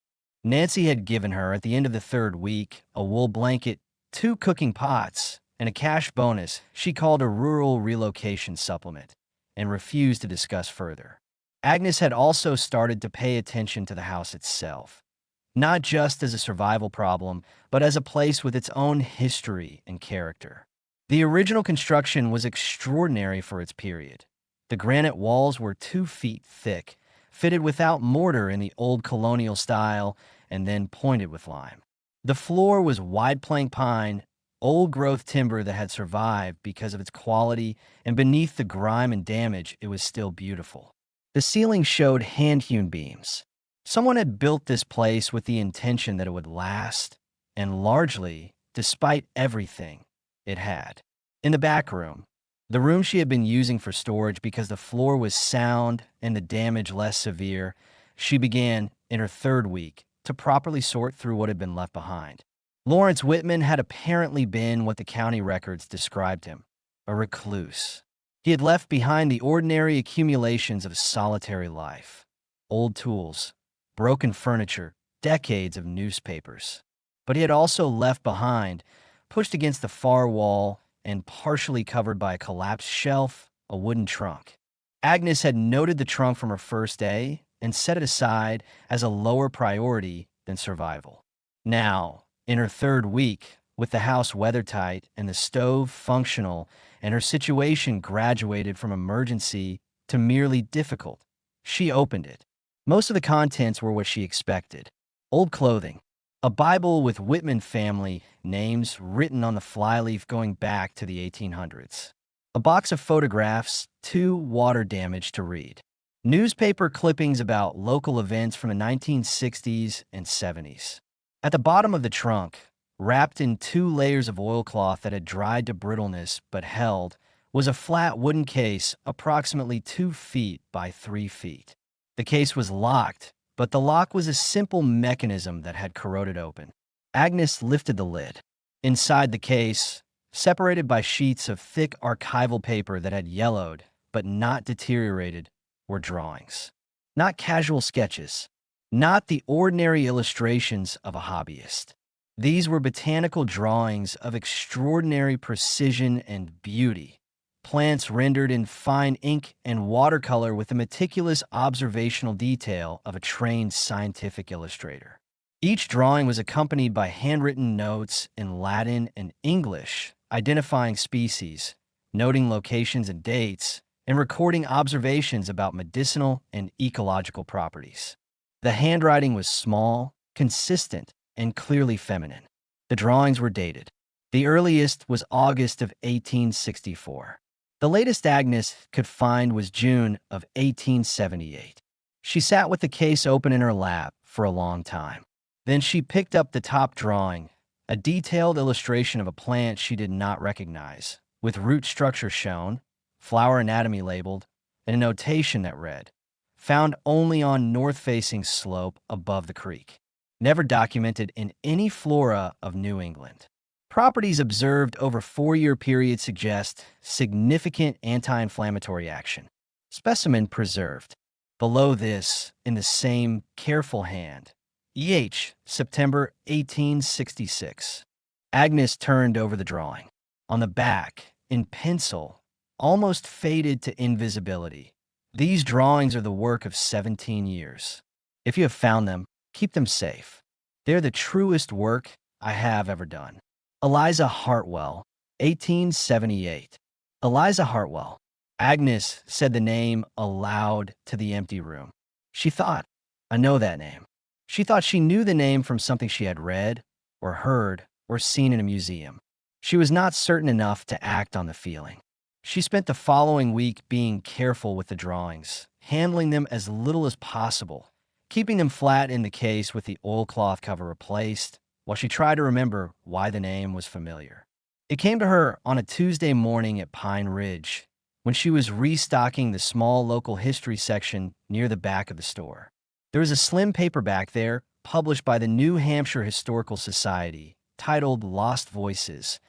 Nancy had given her, at the end of the 3rd week, a wool blanket, 2 cooking pots, and a cash bonus she called a rural relocation supplement. and refused to discuss further. Agnes had also started to pay attention to the house itself, not just as a survival problem, but as a place with its own history and character. The original construction was extraordinary for its period. The granite walls were 2 feet thick, fitted without mortar in the old colonial style, and then pointed with lime. The floor was wide plank pine, old-growth timber that had survived because of its quality, and beneath the grime and damage, it was still beautiful. The ceiling showed hand-hewn beams. Someone had built this place with the intention that it would last, and largely, despite everything, it had. In the back room, the room she had been using for storage because the floor was sound and the damage less severe, she began, in her 3rd week, to properly sort through what had been left behind. Lawrence Whitman had apparently been what the county records described him, a recluse. He had left behind the ordinary accumulations of a solitary life, old tools, broken furniture, decades of newspapers. But he had also left behind, pushed against the far wall and partially covered by a collapsed shelf, a wooden trunk. Agnes had noted the trunk from her first day and set it aside as a lower priority than survival. Now, in her 3rd week, with the house weathertight and the stove functional and her situation graduated from emergency to merely difficult, she opened it. Most of the contents were what she expected. Old clothing, a Bible with Whitman family names written on the flyleaf going back to the 1800s. A box of photographs, too water damaged to read. Newspaper clippings about local events from the 1960s and 70s. At the bottom of the trunk, wrapped in 2 layers of oilcloth that had dried to brittleness but held, was a flat wooden case approximately 2 feet by 3 feet. The case was locked, but the lock was a simple mechanism that had corroded open. Agnes lifted the lid. Inside the case, separated by sheets of thick archival paper that had yellowed but not deteriorated, were drawings. Not casual sketches. Not the ordinary illustrations of a hobbyist. These were botanical drawings of extraordinary precision and beauty. Plants rendered in fine ink and watercolor with the meticulous observational detail of a trained scientific illustrator. Each drawing was accompanied by handwritten notes in Latin and English, identifying species, noting locations and dates, and recording observations about medicinal and ecological properties. The handwriting was small, consistent, and clearly feminine. The drawings were dated. The earliest was August of 1864. The latest Agnes could find was June of 1878. She sat with the case open in her lap for a long time. Then she picked up the top drawing, a detailed illustration of a plant she did not recognize, with root structure shown, flower anatomy labeled, and a notation that read, "Found only on north-facing slope above the creek. Never documented in any flora of New England." Properties observed over 4-year period suggest significant anti-inflammatory action. Specimen preserved. Below this, in the same careful hand, EH, September 1866. Agnes turned over the drawing. On the back, in pencil, almost faded to invisibility, "These drawings are the work of 17 years. If you have found them, keep them safe. They're the truest work I have ever done. Eliza Hartwell, 1878. Eliza Hartwell. Agnes said the name aloud to the empty room. She thought, I know that name. She thought she knew the name from something she had read, or heard, or seen in a museum. She was not certain enough to act on the feeling. She spent the following week being careful with the drawings, handling them as little as possible, keeping them flat in the case with the oilcloth cover replaced, while she tried to remember why the name was familiar. It came to her on a Tuesday morning at Pine Ridge, when she was restocking the small local history section near the back of the store. There was a slim paperback there, published by the New Hampshire Historical Society, titled Lost Voices,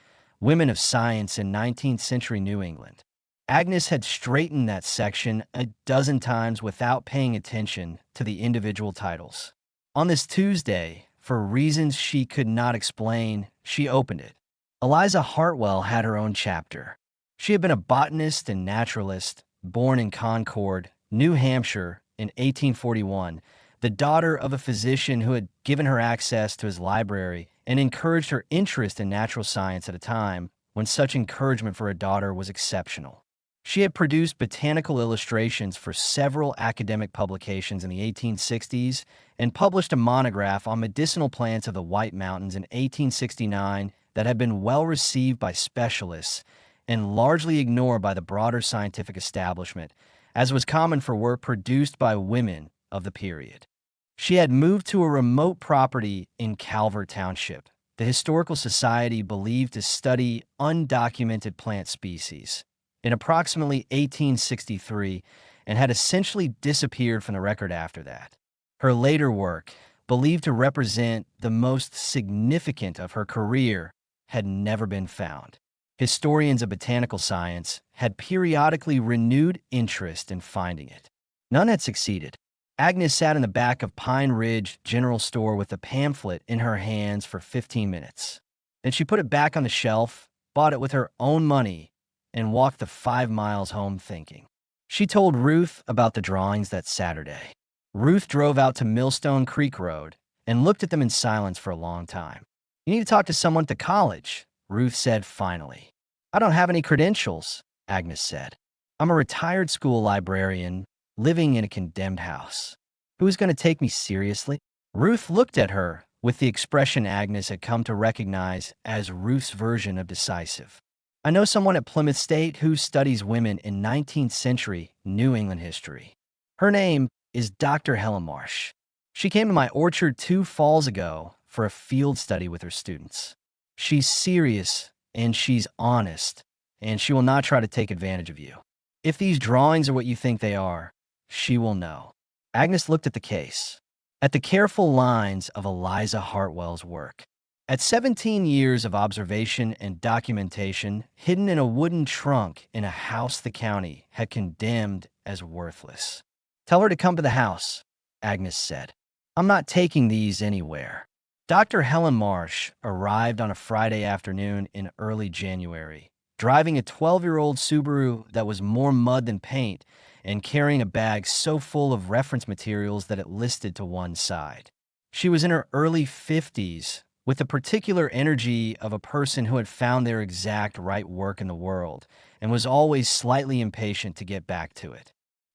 Women of Science in 19th Century New England. Agnes had straightened that section a dozen times without paying attention to the individual titles. On this Tuesday, for reasons she could not explain, she opened it. Eliza Hartwell had her own chapter. She had been a botanist and naturalist, born in Concord, New Hampshire, in 1841, the daughter of a physician who had given her access to his library and encouraged her interest in natural science at a time when such encouragement for a daughter was exceptional. She had produced botanical illustrations for several academic publications in the 1860s and published a monograph on medicinal plants of the White Mountains in 1869 that had been well received by specialists and largely ignored by the broader scientific establishment, as was common for work produced by women of the period. She had moved to a remote property in Calvert Township, the Historical Society believed to study undocumented plant species, in approximately 1863, and had essentially disappeared from the record after that. Her later work, believed to represent the most significant of her career, had never been found. Historians of botanical science had periodically renewed interest in finding it. None had succeeded. Agnes sat in the back of Pine Ridge General Store with a pamphlet in her hands for 15 minutes. Then she put it back on the shelf, bought it with her own money, and walked the 5 miles home thinking. She told Ruth about the drawings that Saturday. Ruth drove out to Millstone Creek Road and looked at them in silence for a long time. "You need to talk to someone at the college," Ruth said finally. "I don't have any credentials," Agnes said. "I'm a retired school librarian living in a condemned house. Who's going to take me seriously?" Ruth looked at her with the expression Agnes had come to recognize as Ruth's version of decisive. "I know someone at Plymouth State who studies women in 19th century New England history. Her name is Dr. Helen Marsh. She came to my orchard 2 falls ago for a field study with her students. She's serious and she's honest, and she will not try to take advantage of you. If these drawings are what you think they are, she will know." Agnes looked at the case, at the careful lines of Eliza Hartwell's work. At 17 years of observation and documentation hidden in a wooden trunk in a house the county had condemned as worthless. "Tell her to come to the house," Agnes said. "I'm not taking these anywhere." Dr. Helen Marsh arrived on a Friday afternoon in early January, driving a 12-year-old Subaru that was more mud than paint and carrying a bag so full of reference materials that it listed to one side. She was in her early 50s, with the particular energy of a person who had found their exact right work in the world and was always slightly impatient to get back to it.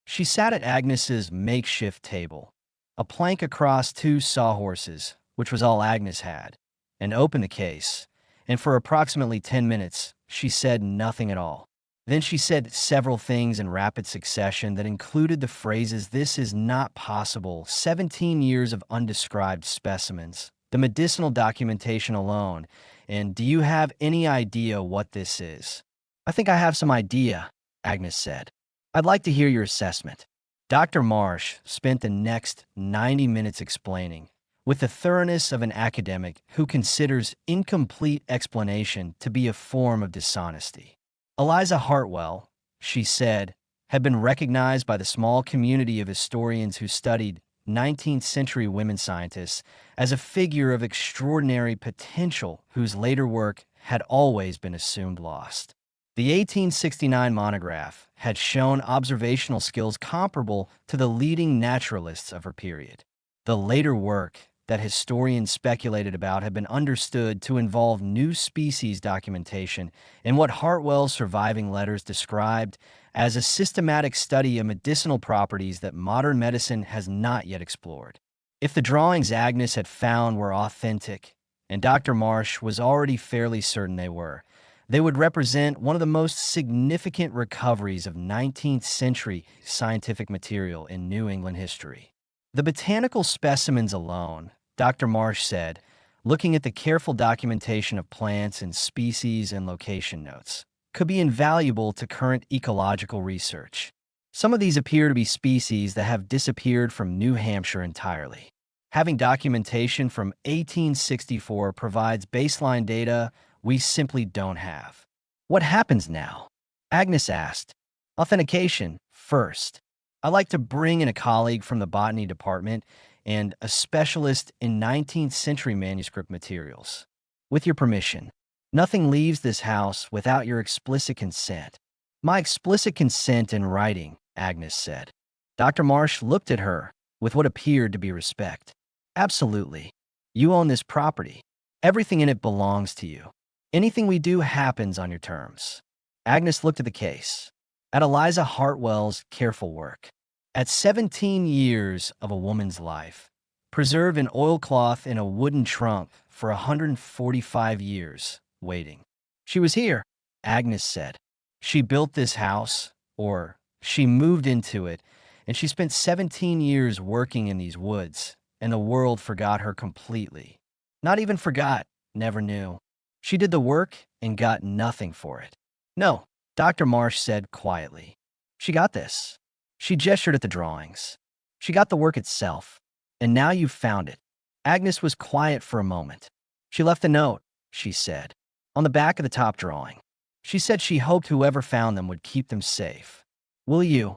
She sat at Agnes's makeshift table, a plank across 2 sawhorses, which was all Agnes had, and opened the case, and for approximately 10 minutes, she said nothing at all. Then she said several things in rapid succession that included the phrases, "This is not possible," 17 years of undescribed specimens, the medicinal documentation alone, and "Do you have any idea what this is?" "I think I have some idea," Agnes said. "I'd like to hear your assessment." Dr. Marsh spent the next 90 minutes explaining, with the thoroughness of an academic who considers incomplete explanation to be a form of dishonesty. Eliza Hartwell, she said, had been recognized by the small community of historians who studied 19th century women scientists as a figure of extraordinary potential whose later work had always been assumed lost. The 1869 monograph had shown observational skills comparable to the leading naturalists of her period. The later work that historians speculated about had been understood to involve new species documentation in what Hartwell's surviving letters described as a systematic study of medicinal properties that modern medicine has not yet explored. If the drawings Agnes had found were authentic, and Dr. Marsh was already fairly certain they would represent one of the most significant recoveries of 19th century scientific material in New England history. The botanical specimens alone, Dr. Marsh said, looking at the careful documentation of plants and species and location notes, could be invaluable to current ecological research. Some of these appear to be species that have disappeared from New Hampshire entirely. Having documentation from 1864 provides baseline data we simply don't have. What happens now? Agnes asked. Authentication, first. I'd like to bring in a colleague from the botany department and a specialist in 19th century manuscript materials. With your permission. Nothing leaves this house without your explicit consent. My explicit consent in writing, Agnes said. Dr. Marsh looked at her with what appeared to be respect. Absolutely. You own this property. Everything in it belongs to you. Anything we do happens on your terms. Agnes looked at the case, at Eliza Hartwell's careful work, at 17 years of a woman's life, preserved in oilcloth in a wooden trunk for 145 years, waiting. She was here, Agnes said. She built this house, or she moved into it, and she spent 17 years working in these woods, and the world forgot her completely. Not even forgot, never knew. She did the work and got nothing for it. No, Dr. Marsh said quietly. She got this. She gestured at the drawings. She got the work itself. And now you've found it. Agnes was quiet for a moment. She left a note, she said, on the back of the top drawing. She said she hoped whoever found them would keep them safe. Will you?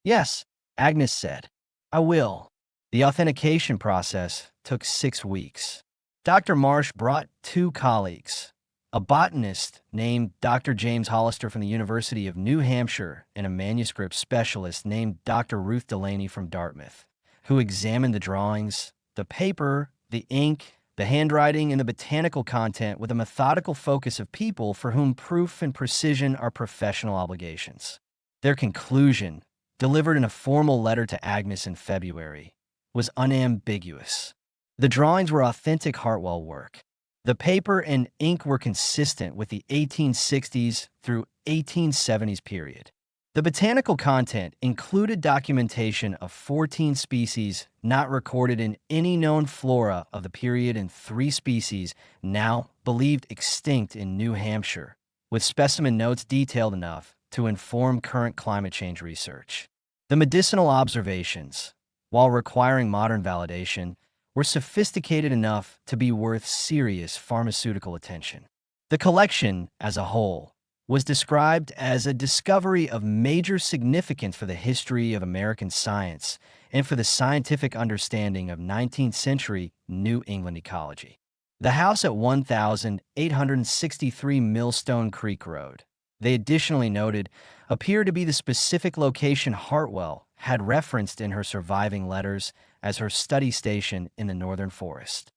Yes, Agnes said. I will. The authentication process took 6 weeks. Dr. Marsh brought 2 colleagues, a botanist named Dr. James Hollister from the University of New Hampshire and a manuscript specialist named Dr. Ruth Delaney from Dartmouth, who examined the drawings, the paper, the ink, the handwriting, and the botanical content with a methodical focus of people for whom proof and precision are professional obligations. Their conclusion, delivered in a formal letter to Agnes in February, was unambiguous. The drawings were authentic Hartwell work. The paper and ink were consistent with the 1860s through 1870s period. The botanical content included documentation of 14 species not recorded in any known flora of the period and 3 species now believed extinct in New Hampshire, with specimen notes detailed enough to inform current climate change research. The medicinal observations, while requiring modern validation, were sophisticated enough to be worth serious pharmaceutical attention. The collection, as a whole, was described as a discovery of major significance for the history of American science and for the scientific understanding of 19th century New England ecology. The house at 1863 Millstone Creek Road, they additionally noted, appeared to be the specific location Hartwell had referenced in her surviving letters as her study station in the northern forest.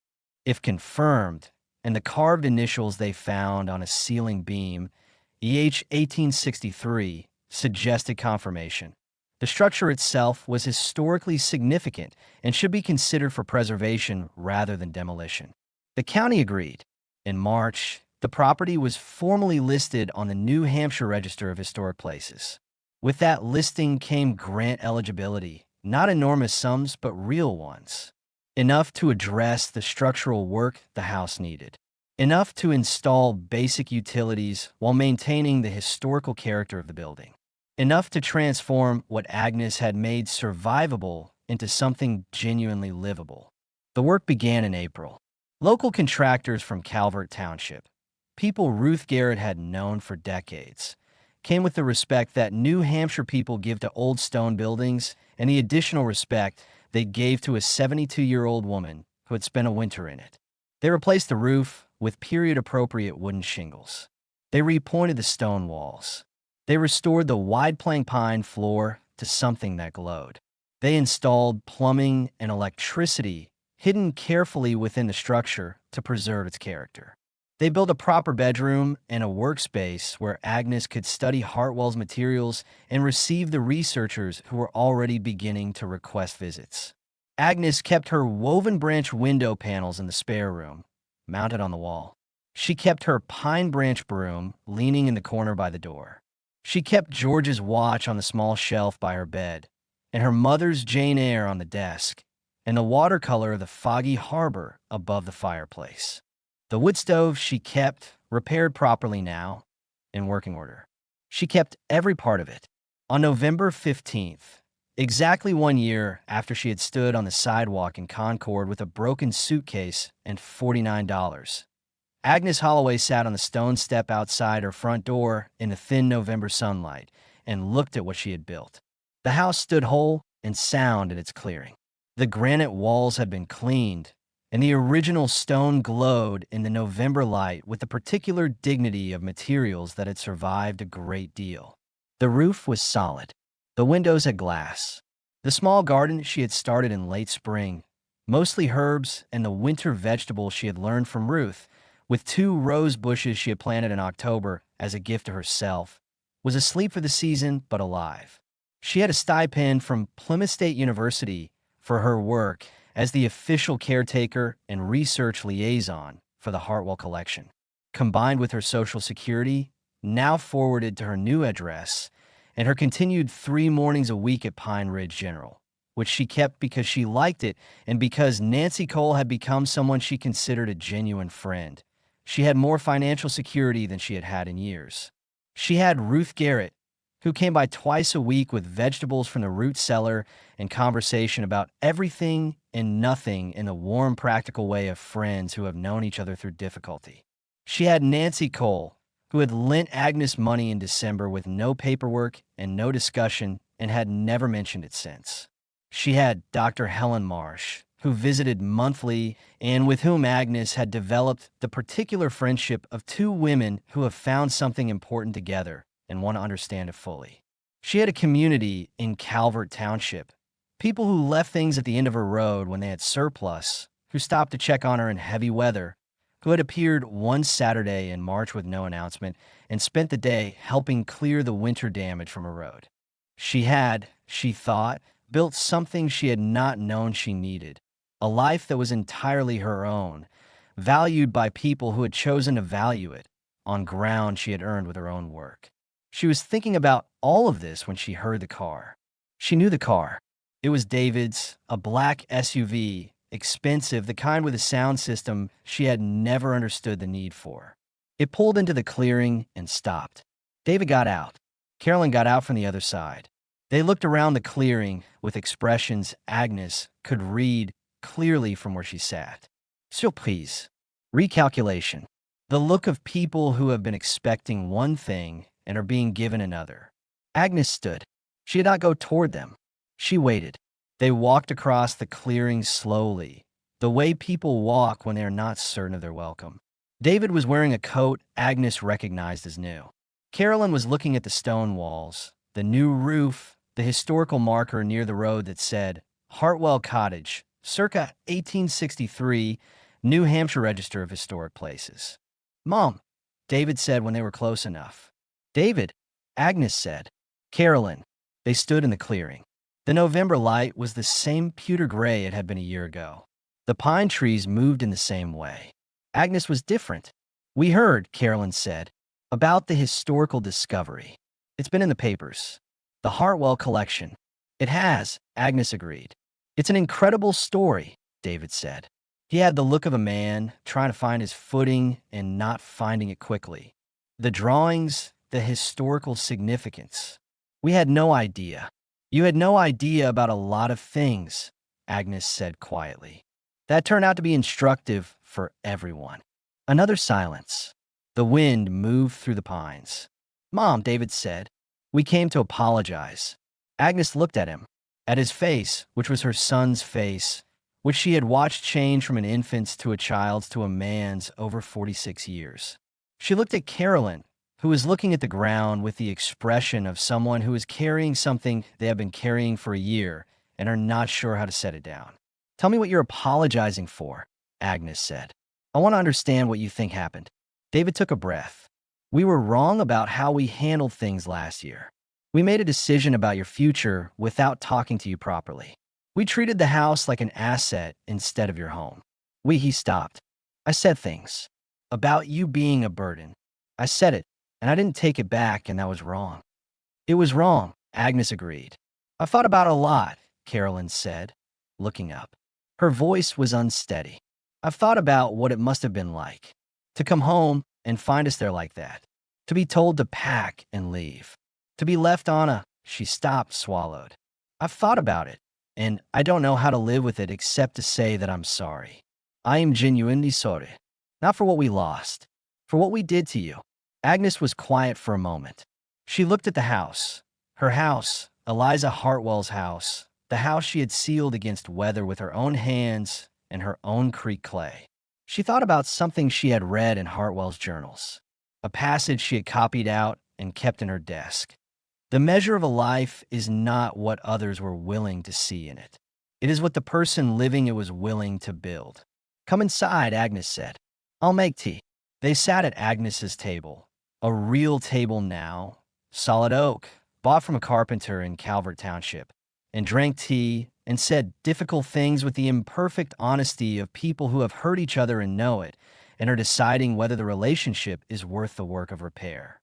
If confirmed, and the carved initials they found on a ceiling beam, EH 1863, suggested confirmation. The structure itself was historically significant and should be considered for preservation rather than demolition. The county agreed. In March, the property was formally listed on the New Hampshire Register of Historic Places. With that listing came grant eligibility, not enormous sums, but real ones. Enough to address the structural work the house needed. Enough to install basic utilities while maintaining the historical character of the building. Enough to transform what Agnes had made survivable into something genuinely livable. The work began in April. Local contractors from Calvert Township, people Ruth Garrett had known for decades, came with the respect that New Hampshire people give to old stone buildings and the additional respect they gave to a 72-year-old woman who had spent a winter in it. They replaced the roof with period-appropriate wooden shingles. They repointed the stone walls. They restored the wide-plank pine floor to something that glowed. They installed plumbing and electricity hidden carefully within the structure to preserve its character. They built a proper bedroom and a workspace where Agnes could study Hartwell's materials and receive the researchers who were already beginning to request visits. Agnes kept her woven branch window panels in the spare room, mounted on the wall. She kept her pine branch broom leaning in the corner by the door. She kept George's watch on the small shelf by her bed, and her mother's Jane Eyre on the desk, and the watercolor of the foggy harbor above the fireplace. The wood stove she kept, repaired properly now, in working order. She kept every part of it. On November 15th, exactly 1 year after she had stood on the sidewalk in Concord with a broken suitcase and $49, Agnes Holloway sat on the stone step outside her front door in the thin November sunlight and looked at what she had built. The house stood whole and sound in its clearing. The granite walls had been cleaned, and the original stone glowed in the November light with the particular dignity of materials that had survived a great deal. The roof was solid. The windows had glass. The small garden she had started in late spring, mostly herbs and the winter vegetables she had learned from Ruth, with 2 rose bushes she had planted in October as a gift to herself, was asleep for the season but alive. She had a stipend from Plymouth State University for her work as the official caretaker and research liaison for the Hartwell collection. Combined with her Social Security, now forwarded to her new address, and her continued 3 mornings a week at Pine Ridge General, which she kept because she liked it and because Nancy Cole had become someone she considered a genuine friend. She had more financial security than she had had in years. She had Ruth Garrett, who came by twice a week with vegetables from the root cellar and conversation about everything and nothing in the warm, practical way of friends who have known each other through difficulty. She had Nancy Cole, who had lent Agnes money in December with no paperwork and no discussion and had never mentioned it since. She had Dr. Helen Marsh, who visited monthly and with whom Agnes had developed the particular friendship of 2 women who have found something important together and want to understand it fully. She had a community in Calvert Township, people who left things at the end of her road when they had surplus, who stopped to check on her in heavy weather, who had appeared one Saturday in March with no announcement and spent the day helping clear the winter damage from her road. She had, she thought, built something she had not known she needed, a life that was entirely her own, valued by people who had chosen to value it on ground she had earned with her own work. She was thinking about all of this when she heard the car. She knew the car. It was David's, a black SUV, expensive, the kind with a sound system she had never understood the need for. It pulled into the clearing and stopped. David got out. Carolyn got out from the other side. They looked around the clearing with expressions Agnes could read clearly from where she sat. Surprise. Recalculation. The look of people who have been expecting one thing and are being given another. Agnes stood. She did not go toward them. She waited. They walked across the clearing slowly, the way people walk when they are not certain of their welcome. David was wearing a coat Agnes recognized as new. Carolyn was looking at the stone walls, the new roof, the historical marker near the road that said, Hartwell Cottage, circa 1863, New Hampshire Register of Historic Places. Mom, David said when they were close enough. David, Agnes said. Carolyn. They stood in the clearing. The November light was the same pewter gray it had been a year ago. The pine trees moved in the same way. Agnes was different. We heard, Carolyn said, about the historical discovery. It's been in the papers. The Hartwell collection. It has, Agnes agreed. It's an incredible story, David said. He had the look of a man trying to find his footing and not finding it quickly. The drawings, the historical significance. We had no idea. You had no idea about a lot of things, Agnes said quietly. That turned out to be instructive for everyone. Another silence. The wind moved through the pines. Mom, David said. We came to apologize. Agnes looked at him, at his face, which was her son's face, which she had watched change from an infant's to a child's to a man's over 46 years. She looked at Carolyn, who was looking at the ground with the expression of someone who is carrying something they have been carrying for a year and are not sure how to set it down. Tell me what you're apologizing for, Agnes said. I want to understand what you think happened. David took a breath. We were wrong about how we handled things last year. We made a decision about your future without talking to you properly. We treated the house like an asset instead of your home. He stopped. I said things about you being a burden. I said it, and I didn't take it back, and that was wrong. It was wrong, Agnes agreed. I've thought about it a lot, Carolyn said, looking up. Her voice was unsteady. I've thought about what it must have been like to come home and find us there like that, to be told to pack and leave, to be left on a, she stopped, swallowed. I've thought about it, and I don't know how to live with it except to say that I'm sorry. I am genuinely sorry, not for what we lost, for what we did to you. Agnes was quiet for a moment. She looked at the house. Her house, Eliza Hartwell's house, the house she had sealed against weather with her own hands and her own creek clay. She thought about something she had read in Hartwell's journals, a passage she had copied out and kept in her desk. The measure of a life is not what others were willing to see in it. It is what the person living it was willing to build. Come inside, Agnes said. I'll make tea. They sat at Agnes's table, a real table now, solid oak, bought from a carpenter in Calvert Township, and drank tea and said difficult things with the imperfect honesty of people who have hurt each other and know it, and are deciding whether the relationship is worth the work of repair.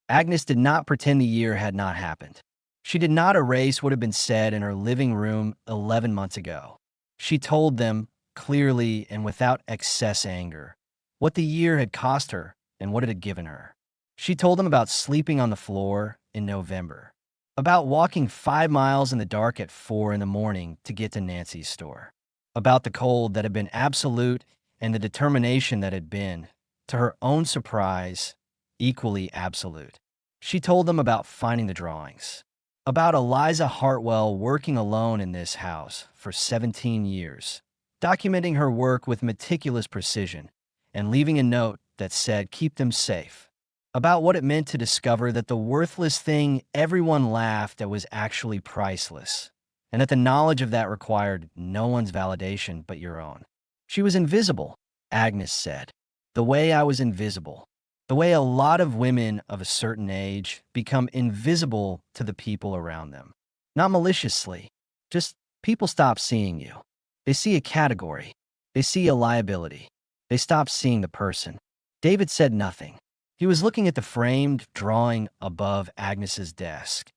Agnes did not pretend the year had not happened. She did not erase what had been said in her living room 11 months ago. She told them, clearly and without excess anger, what the year had cost her and what it had given her. She told them about sleeping on the floor in November, about walking 5 miles in the dark at 4 in the morning to get to Nancy's store, about the cold that had been absolute and the determination that had been, to her own surprise, equally absolute. She told them about finding the drawings, about Eliza Hartwell working alone in this house for 17 years, documenting her work with meticulous precision and leaving a note that said, "Keep them safe," about what it meant to discover that the worthless thing everyone laughed at was actually priceless, and that the knowledge of that required no one's validation but your own. She was invisible, Agnes said, the way I was invisible. The way a lot of women of a certain age become invisible to the people around them. Not maliciously, just people stop seeing you. They see a category. They see a liability. They stop seeing the person. David said nothing. He was looking at the framed drawing above Agnes's desk,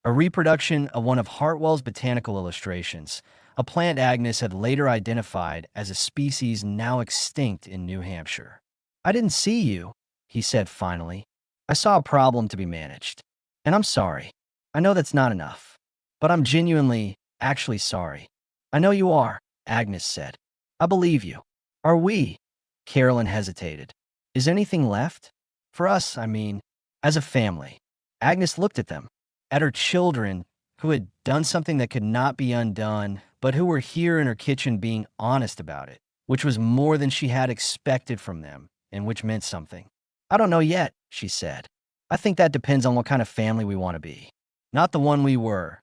a reproduction of one of Hartwell's botanical illustrations, a plant Agnes had later identified as a species now extinct in New Hampshire. I didn't see you, he said finally. I saw a problem to be managed. And I'm sorry. I know that's not enough. But I'm genuinely, actually sorry. I know you are, Agnes said. I believe you. Are we? Carolyn hesitated. Is anything left? For us, I mean, as a family. Agnes looked at them, at her children, who had done something that could not be undone, but who were here in her kitchen being honest about it, which was more than she had expected from them, and which meant something. I don't know yet, she said. I think that depends on what kind of family we want to be. Not the one we were.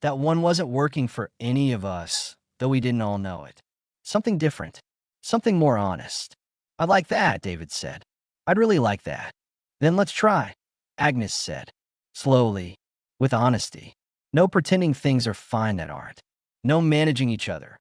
That one wasn't working for any of us, though we didn't all know it. Something different. Something more honest. I'd like that, David said. I'd really like that. Then let's try, Agnes said, slowly, with honesty. No pretending things are fine that aren't. No managing each other.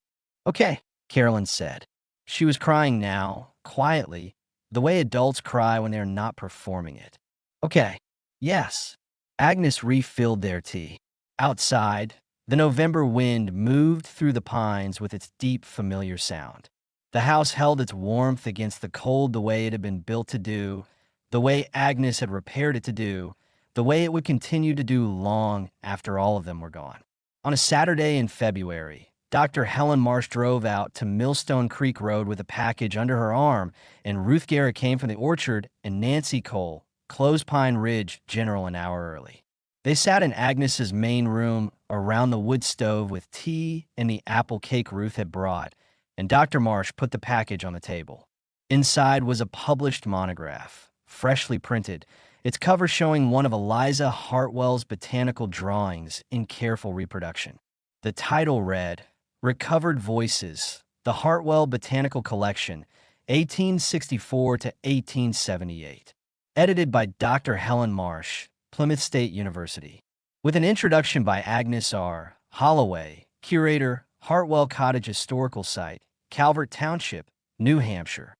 Okay, Carolyn said. She was crying now, quietly, the way adults cry when they're not performing it. Okay, yes. Agnes refilled their tea. Outside, the November wind moved through the pines with its deep, familiar sound. The house held its warmth against the cold the way it had been built to do, the way Agnes had repaired it to do, the way it would continue to do long after all of them were gone. On a Saturday in February, Dr. Helen Marsh drove out to Millstone Creek Road with a package under her arm, and Ruth Garrett came from the orchard, and Nancy Cole, Clothespine Ridge General, an hour early. They sat in Agnes's main room around the wood stove with tea and the apple cake Ruth had brought, and Dr. Marsh put the package on the table. Inside was a published monograph, freshly printed, its cover showing one of Eliza Hartwell's botanical drawings in careful reproduction. The title read, Recovered Voices, the Hartwell Botanical Collection, 1864 to 1878. Edited by Dr. Helen Marsh, Plymouth State University. With an introduction by Agnes R. Holloway, curator, Hartwell Cottage Historical Site, Calvert Township, New Hampshire.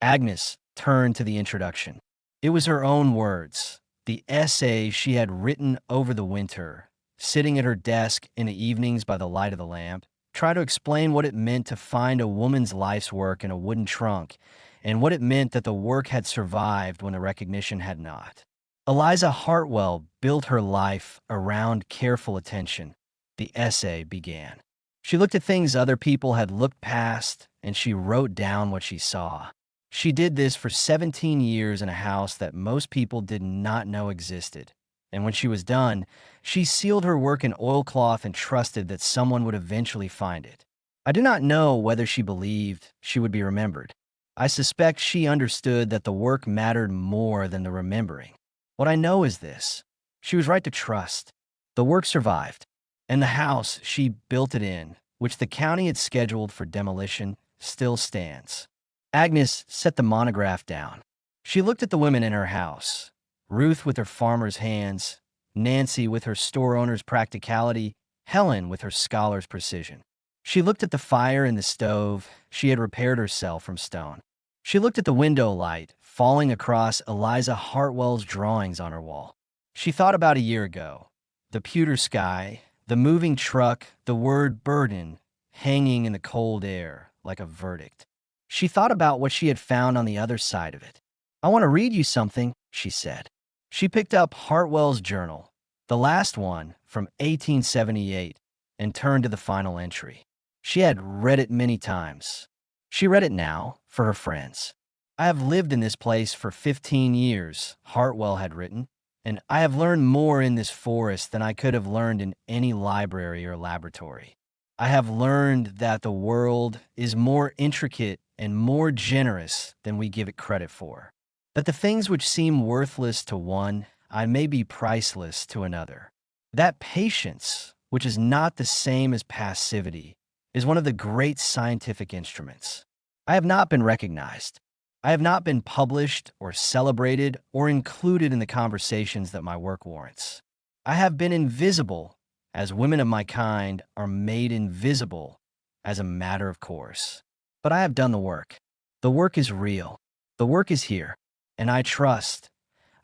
Agnes turned to the introduction. It was her own words, the essay she had written over the winter, sitting at her desk in the evenings by the light of the lamp, try to explain what it meant to find a woman's life's work in a wooden trunk, and what it meant that the work had survived when the recognition had not. Eliza Hartwell built her life around careful attention. The essay began. She looked at things other people had looked past, and she wrote down what she saw. She did this for 17 years in a house that most people did not know existed. And when she was done, she sealed her work in oilcloth and trusted that someone would eventually find it. I do not know whether she believed she would be remembered. I suspect she understood that the work mattered more than the remembering. What I know is this. She was right to trust. The work survived, and the house she built it in, which the county had scheduled for demolition, still stands. Agnes set the monograph down. She looked at the women in her house, Ruth with her farmer's hands, Nancy with her store owner's practicality, Helen with her scholar's precision. She looked at the fire in the stove she had repaired herself from stone. She looked at the window light falling across Eliza Hartwell's drawings on her wall. She thought about a year ago, the pewter sky, the moving truck, the word burden hanging in the cold air like a verdict. She thought about what she had found on the other side of it. "I want to read you something," she said. She picked up Hartwell's journal, the last one from 1878, and turned to the final entry. She had read it many times. She read it now for her friends. "I have lived in this place for 15 years," Hartwell had written, "and I have learned more in this forest than I could have learned in any library or laboratory. I have learned that the world is more intricate and more generous than we give it credit for. That the things which seem worthless to one, I may be priceless to another. That patience, which is not the same as passivity, is one of the great scientific instruments. I have not been recognized. I have not been published or celebrated or included in the conversations that my work warrants. I have been invisible, as women of my kind are made invisible as a matter of course. But I have done the work. The work is real. The work is here. And I trust.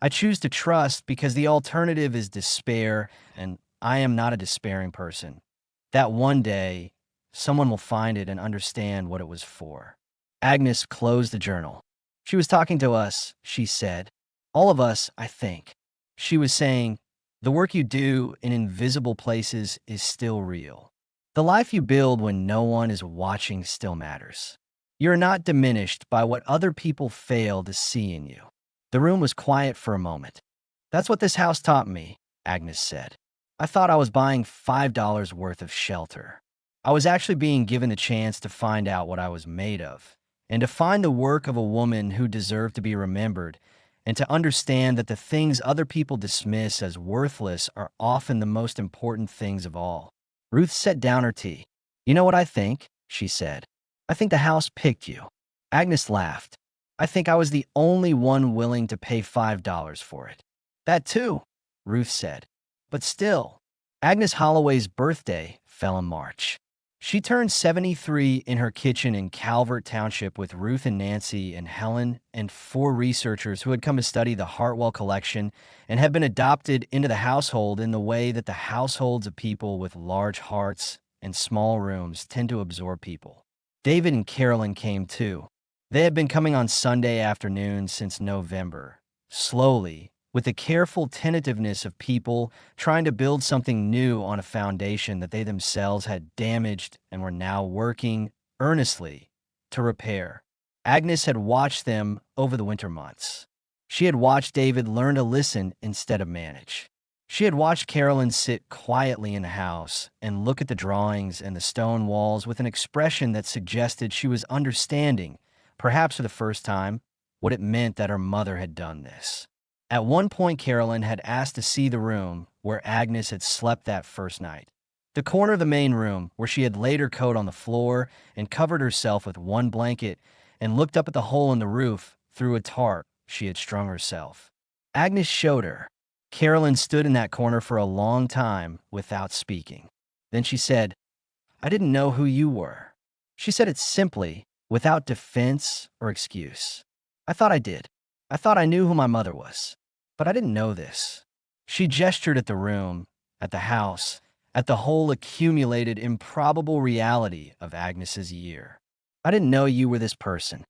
I choose to trust because the alternative is despair, and I am not a despairing person. That one day, someone will find it and understand what it was for." Agnes closed the journal. "She was talking to us," she said. "All of us, I think." She was saying, "The work you do in invisible places is still real. The life you build when no one is watching still matters. You're not diminished by what other people fail to see in you." The room was quiet for a moment. "That's what this house taught me," Agnes said. "I thought I was buying $5 worth of shelter. I was actually being given the chance to find out what I was made of, and to find the work of a woman who deserved to be remembered, and to understand that the things other people dismiss as worthless are often the most important things of all." Ruth set down her tea. "You know what I think?" she said. "I think the house picked you." Agnes laughed. "I think I was the only one willing to pay $5 for it." "That too," Ruth said. "But still." Agnes Holloway's birthday fell in March. She turned 73 in her kitchen in Calvert Township with Ruth and Nancy and Helen and 4 researchers who had come to study the Hartwell collection and had been adopted into the household in the way that the households of people with large hearts and small rooms tend to absorb people. David and Carolyn came too. They had been coming on Sunday afternoons since November, slowly, with the careful tentativeness of people trying to build something new on a foundation that they themselves had damaged and were now working earnestly to repair. Agnes had watched them over the winter months. She had watched David learn to listen instead of manage. She had watched Carolyn sit quietly in the house and look at the drawings and the stone walls with an expression that suggested she was understanding, perhaps for the first time, what it meant that her mother had done this. At one point, Carolyn had asked to see the room where Agnes had slept that first night. The corner of the main room where she had laid her coat on the floor and covered herself with one blanket and looked up at the hole in the roof through a tarp she had strung herself. Agnes showed her. Carolyn stood in that corner for a long time without speaking. Then she said, "I didn't know who you were." She said it simply, without defense or excuse. "I thought I did. I thought I knew who my mother was. But I didn't know this." She gestured at the room, at the house, at the whole accumulated, improbable reality of Agnes's year. "I didn't know you were this person."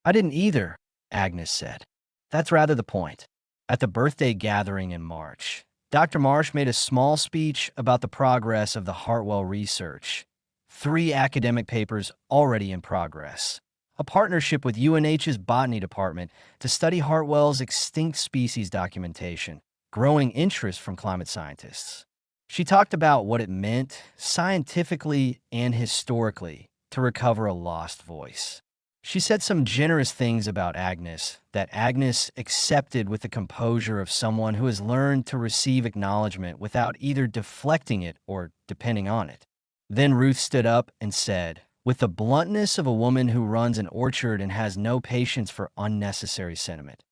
"I didn't either," Agnes said. "That's rather the point." At the birthday gathering in March, Dr. Marsh made a small speech about the progress of the Hartwell research. 3 academic papers already in progress. A partnership with UNH's botany department to study Hartwell's extinct species documentation, growing interest from climate scientists. She talked about what it meant, scientifically and historically, to recover a lost voice. She said some generous things about Agnes that Agnes accepted with the composure of someone who has learned to receive acknowledgement without either deflecting it or depending on it. Then Ruth stood up and said, with the bluntness of a woman who runs an orchard and has no patience for unnecessary sentiment,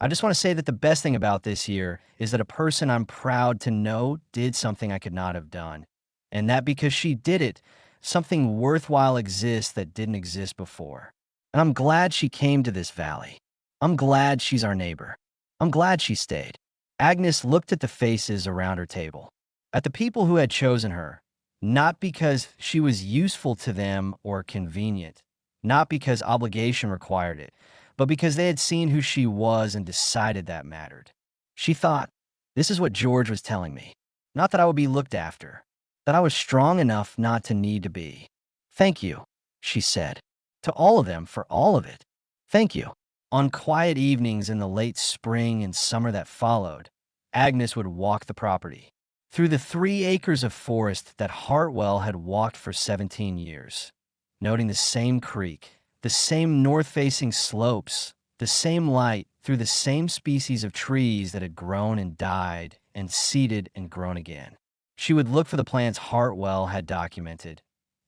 I just want to say that the best thing about this year is that a person I'm proud to know did something I could not have done. And that because she did it, something worthwhile exists that didn't exist before. And I'm glad she came to this valley. I'm glad she's our neighbor. I'm glad she stayed. Agnes looked at the faces around her table, at the people who had chosen her, not because she was useful to them or convenient, not because obligation required it, but because they had seen who she was and decided that mattered. She thought, this is what George was telling me. Not that I would be looked after, that I was strong enough not to need to be. Thank you, she said. To all of them for all of it. Thank you. On quiet evenings in the late spring and summer that followed, Agnes would walk the property, through the 3 acres of forest that Hartwell had walked for 17 years, noting the same creek, the same north-facing slopes, the same light through the same species of trees that had grown and died and seeded and grown again. She would look for the plants Hartwell had documented,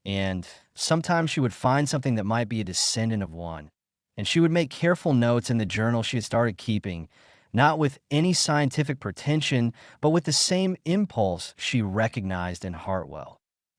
and sometimes she would find something that might be a descendant of one, and she would make careful notes in the journal she had started keeping, not with any scientific pretension, but with the same impulse she recognized in Hartwell,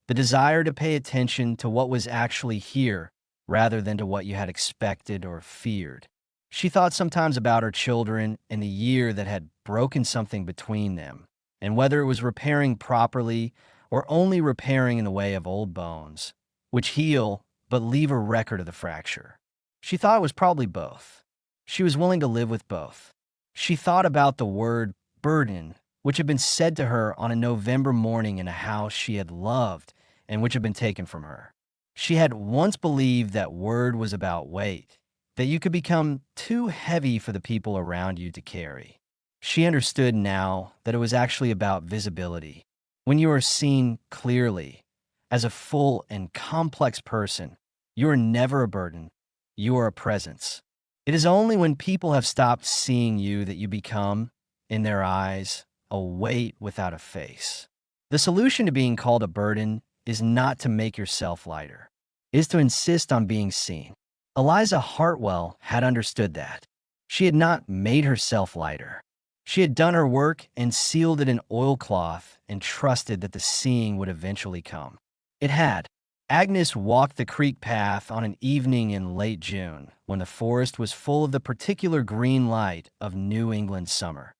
the desire to pay attention to what was actually here rather than to what you had expected or feared. She thought sometimes about her children and the year that had broken something between them, and whether it was repairing properly or only repairing in the way of old bones, which heal but leave a record of the fracture. She thought it was probably both. She was willing to live with both. She thought about the word burden, which had been said to her on a November morning in a house she had loved and which had been taken from her. She had once believed that word was about weight, that you could become too heavy for the people around you to carry. She understood now that it was actually about visibility. When you are seen clearly as a full and complex person, you are never a burden, you are a presence. It is only when people have stopped seeing you that you become, in their eyes, a weight without a face. The solution to being called a burden is not to make yourself lighter. It is to insist on being seen. Eliza Hartwell had understood that. She had not made herself lighter. She had done her work and sealed it in oilcloth and trusted that the seeing would eventually come. It had. Agnes walked the creek path on an evening in late June, when the forest was full of the particular green light of New England summer,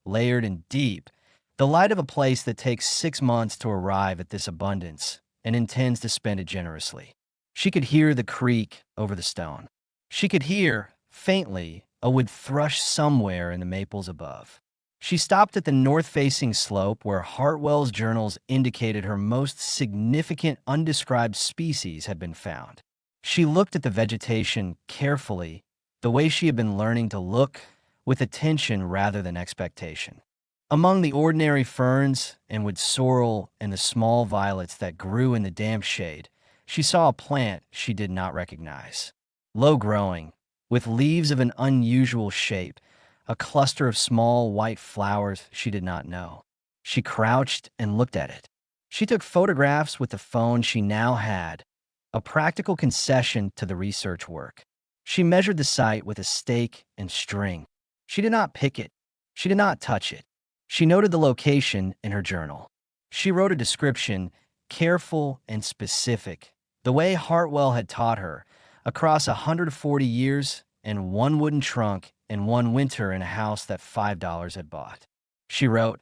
layered and deep, the light of a place that takes 6 months to arrive at this abundance and intends to spend it generously. She could hear the creek over the stone. She could hear, faintly, a wood thrush somewhere in the maples above. She stopped at the north-facing slope where Hartwell's journals indicated her most significant undescribed species had been found. She looked at the vegetation carefully, the way she had been learning to look, with attention rather than expectation. Among the ordinary ferns and wood sorrel and the small violets that grew in the damp shade, she saw a plant she did not recognize. Low-growing, with leaves of an unusual shape, a cluster of small white flowers she did not know. She crouched and looked at it. She took photographs with the phone she now had, a practical concession to the research work. She measured the site with a stake and string. She did not pick it. She did not touch it. She noted the location in her journal. She wrote a description, careful and specific, the way Hartwell had taught her, across 140 years and 1 wooden trunk and 1 winter in a house that $5 had bought. She wrote,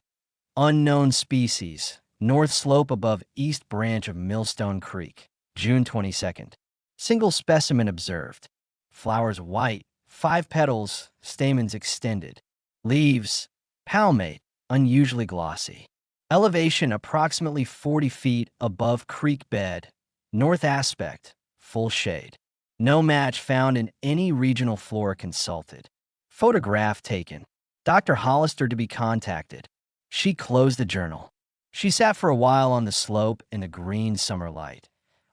unknown species, north slope above east branch of Millstone Creek, June 22nd. Single specimen observed. Flowers white, 5 petals, stamens extended. Leaves, palmate, unusually glossy. Elevation approximately 40 feet above creek bed. North aspect, full shade. No match found in any regional flora consulted. Photograph taken. Dr. Hollister to be contacted. She closed the journal. She sat for a while on the slope in the green summer light,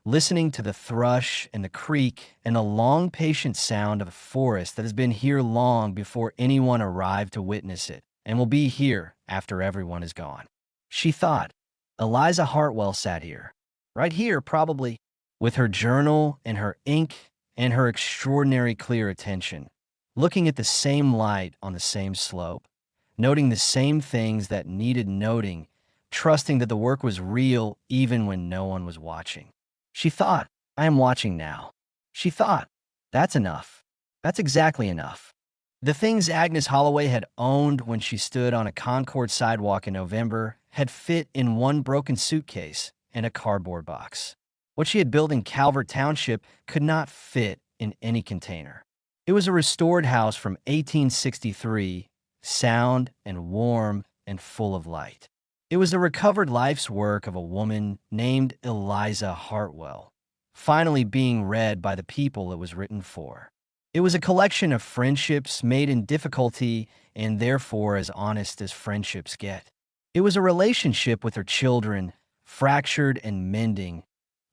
listening to the thrush and the creak and the long, patient sound of a forest that has been here long before anyone arrived to witness it and will be here after everyone is gone. She thought, Eliza Hartwell sat here, right here probably, with her journal and her ink and her extraordinary clear attention, looking at the same light on the same slope, noting the same things that needed noting, trusting that the work was real even when no one was watching. She thought, I am watching now. She thought, that's enough. That's exactly enough. The things Agnes Holloway had owned when she stood on a Concord sidewalk in November had fit in one broken suitcase and a cardboard box. What she had built in Calvert Township could not fit in any container. It was a restored house from 1863, sound and warm and full of light. It was the recovered life's work of a woman named Eliza Hartwell, finally being read by the people it was written for. It was a collection of friendships made in difficulty and therefore as honest as friendships get. It was a relationship with her children, fractured and mending,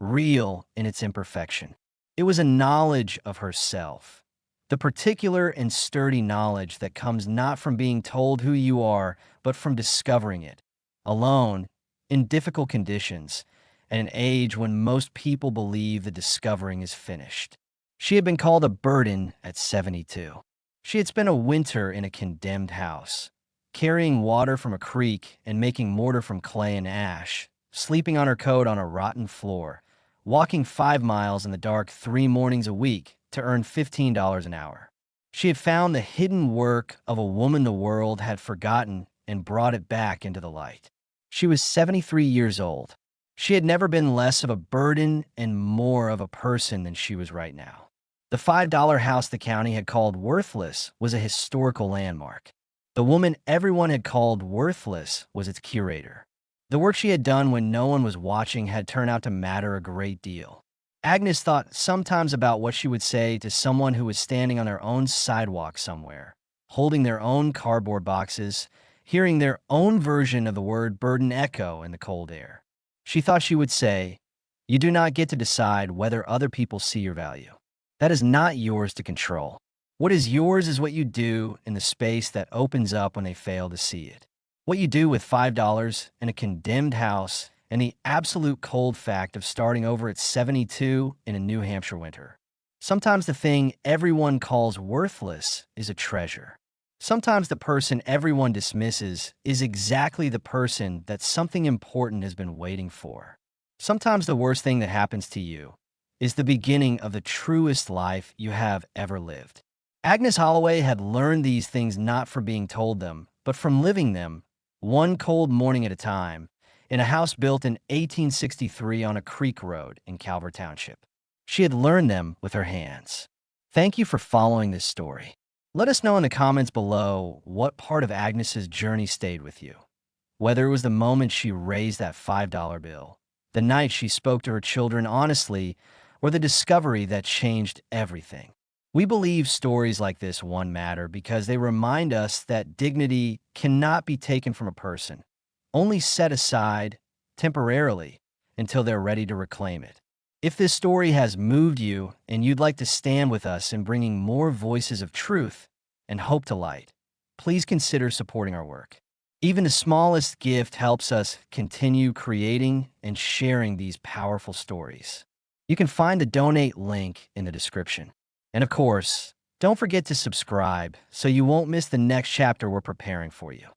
real in its imperfection. It was a knowledge of herself, the particular and sturdy knowledge that comes not from being told who you are, but from discovering it, alone, in difficult conditions, at an age when most people believe the discovering is finished. She had been called a burden at 72. She had spent a winter in a condemned house, carrying water from a creek and making mortar from clay and ash, sleeping on her coat on a rotten floor, walking 5 miles in the dark 3 mornings a week to earn $15 an hour. She had found the hidden work of a woman the world had forgotten and brought it back into the light. She was 73 years old. She had never been less of a burden and more of a person than she was right now. The $5 house the county had called worthless was a historical landmark. The woman everyone had called worthless was its curator. The work she had done when no one was watching had turned out to matter a great deal. Agnes thought sometimes about what she would say to someone who was standing on their own sidewalk somewhere, holding their own cardboard boxes, hearing their own version of the word burden echo in the cold air. She thought she would say, you do not get to decide whether other people see your value. That is not yours to control. What is yours is what you do in the space that opens up when they fail to see it. What you do with $5 in a condemned house and the absolute cold fact of starting over at 72 in a New Hampshire winter. Sometimes the thing everyone calls worthless is a treasure. Sometimes the person everyone dismisses is exactly the person that something important has been waiting for. Sometimes the worst thing that happens to you is the beginning of the truest life you have ever lived. Agnes Holloway had learned these things not from being told them, but from living them, one cold morning at a time, in a house built in 1863 on a creek road in Calvert Township. She had learned them with her hands. Thank you for following this story. Let us know in the comments below what part of Agnes's journey stayed with you. Whether it was the moment she raised that $5 bill, the night she spoke to her children honestly, or the discovery that changed everything. We believe stories like this one matter because they remind us that dignity cannot be taken from a person, only set aside temporarily until they're ready to reclaim it. If this story has moved you and you'd like to stand with us in bringing more voices of truth and hope to light, please consider supporting our work. Even the smallest gift helps us continue creating and sharing these powerful stories. You can find the donate link in the description. And of course, don't forget to subscribe so you won't miss the next chapter we're preparing for you.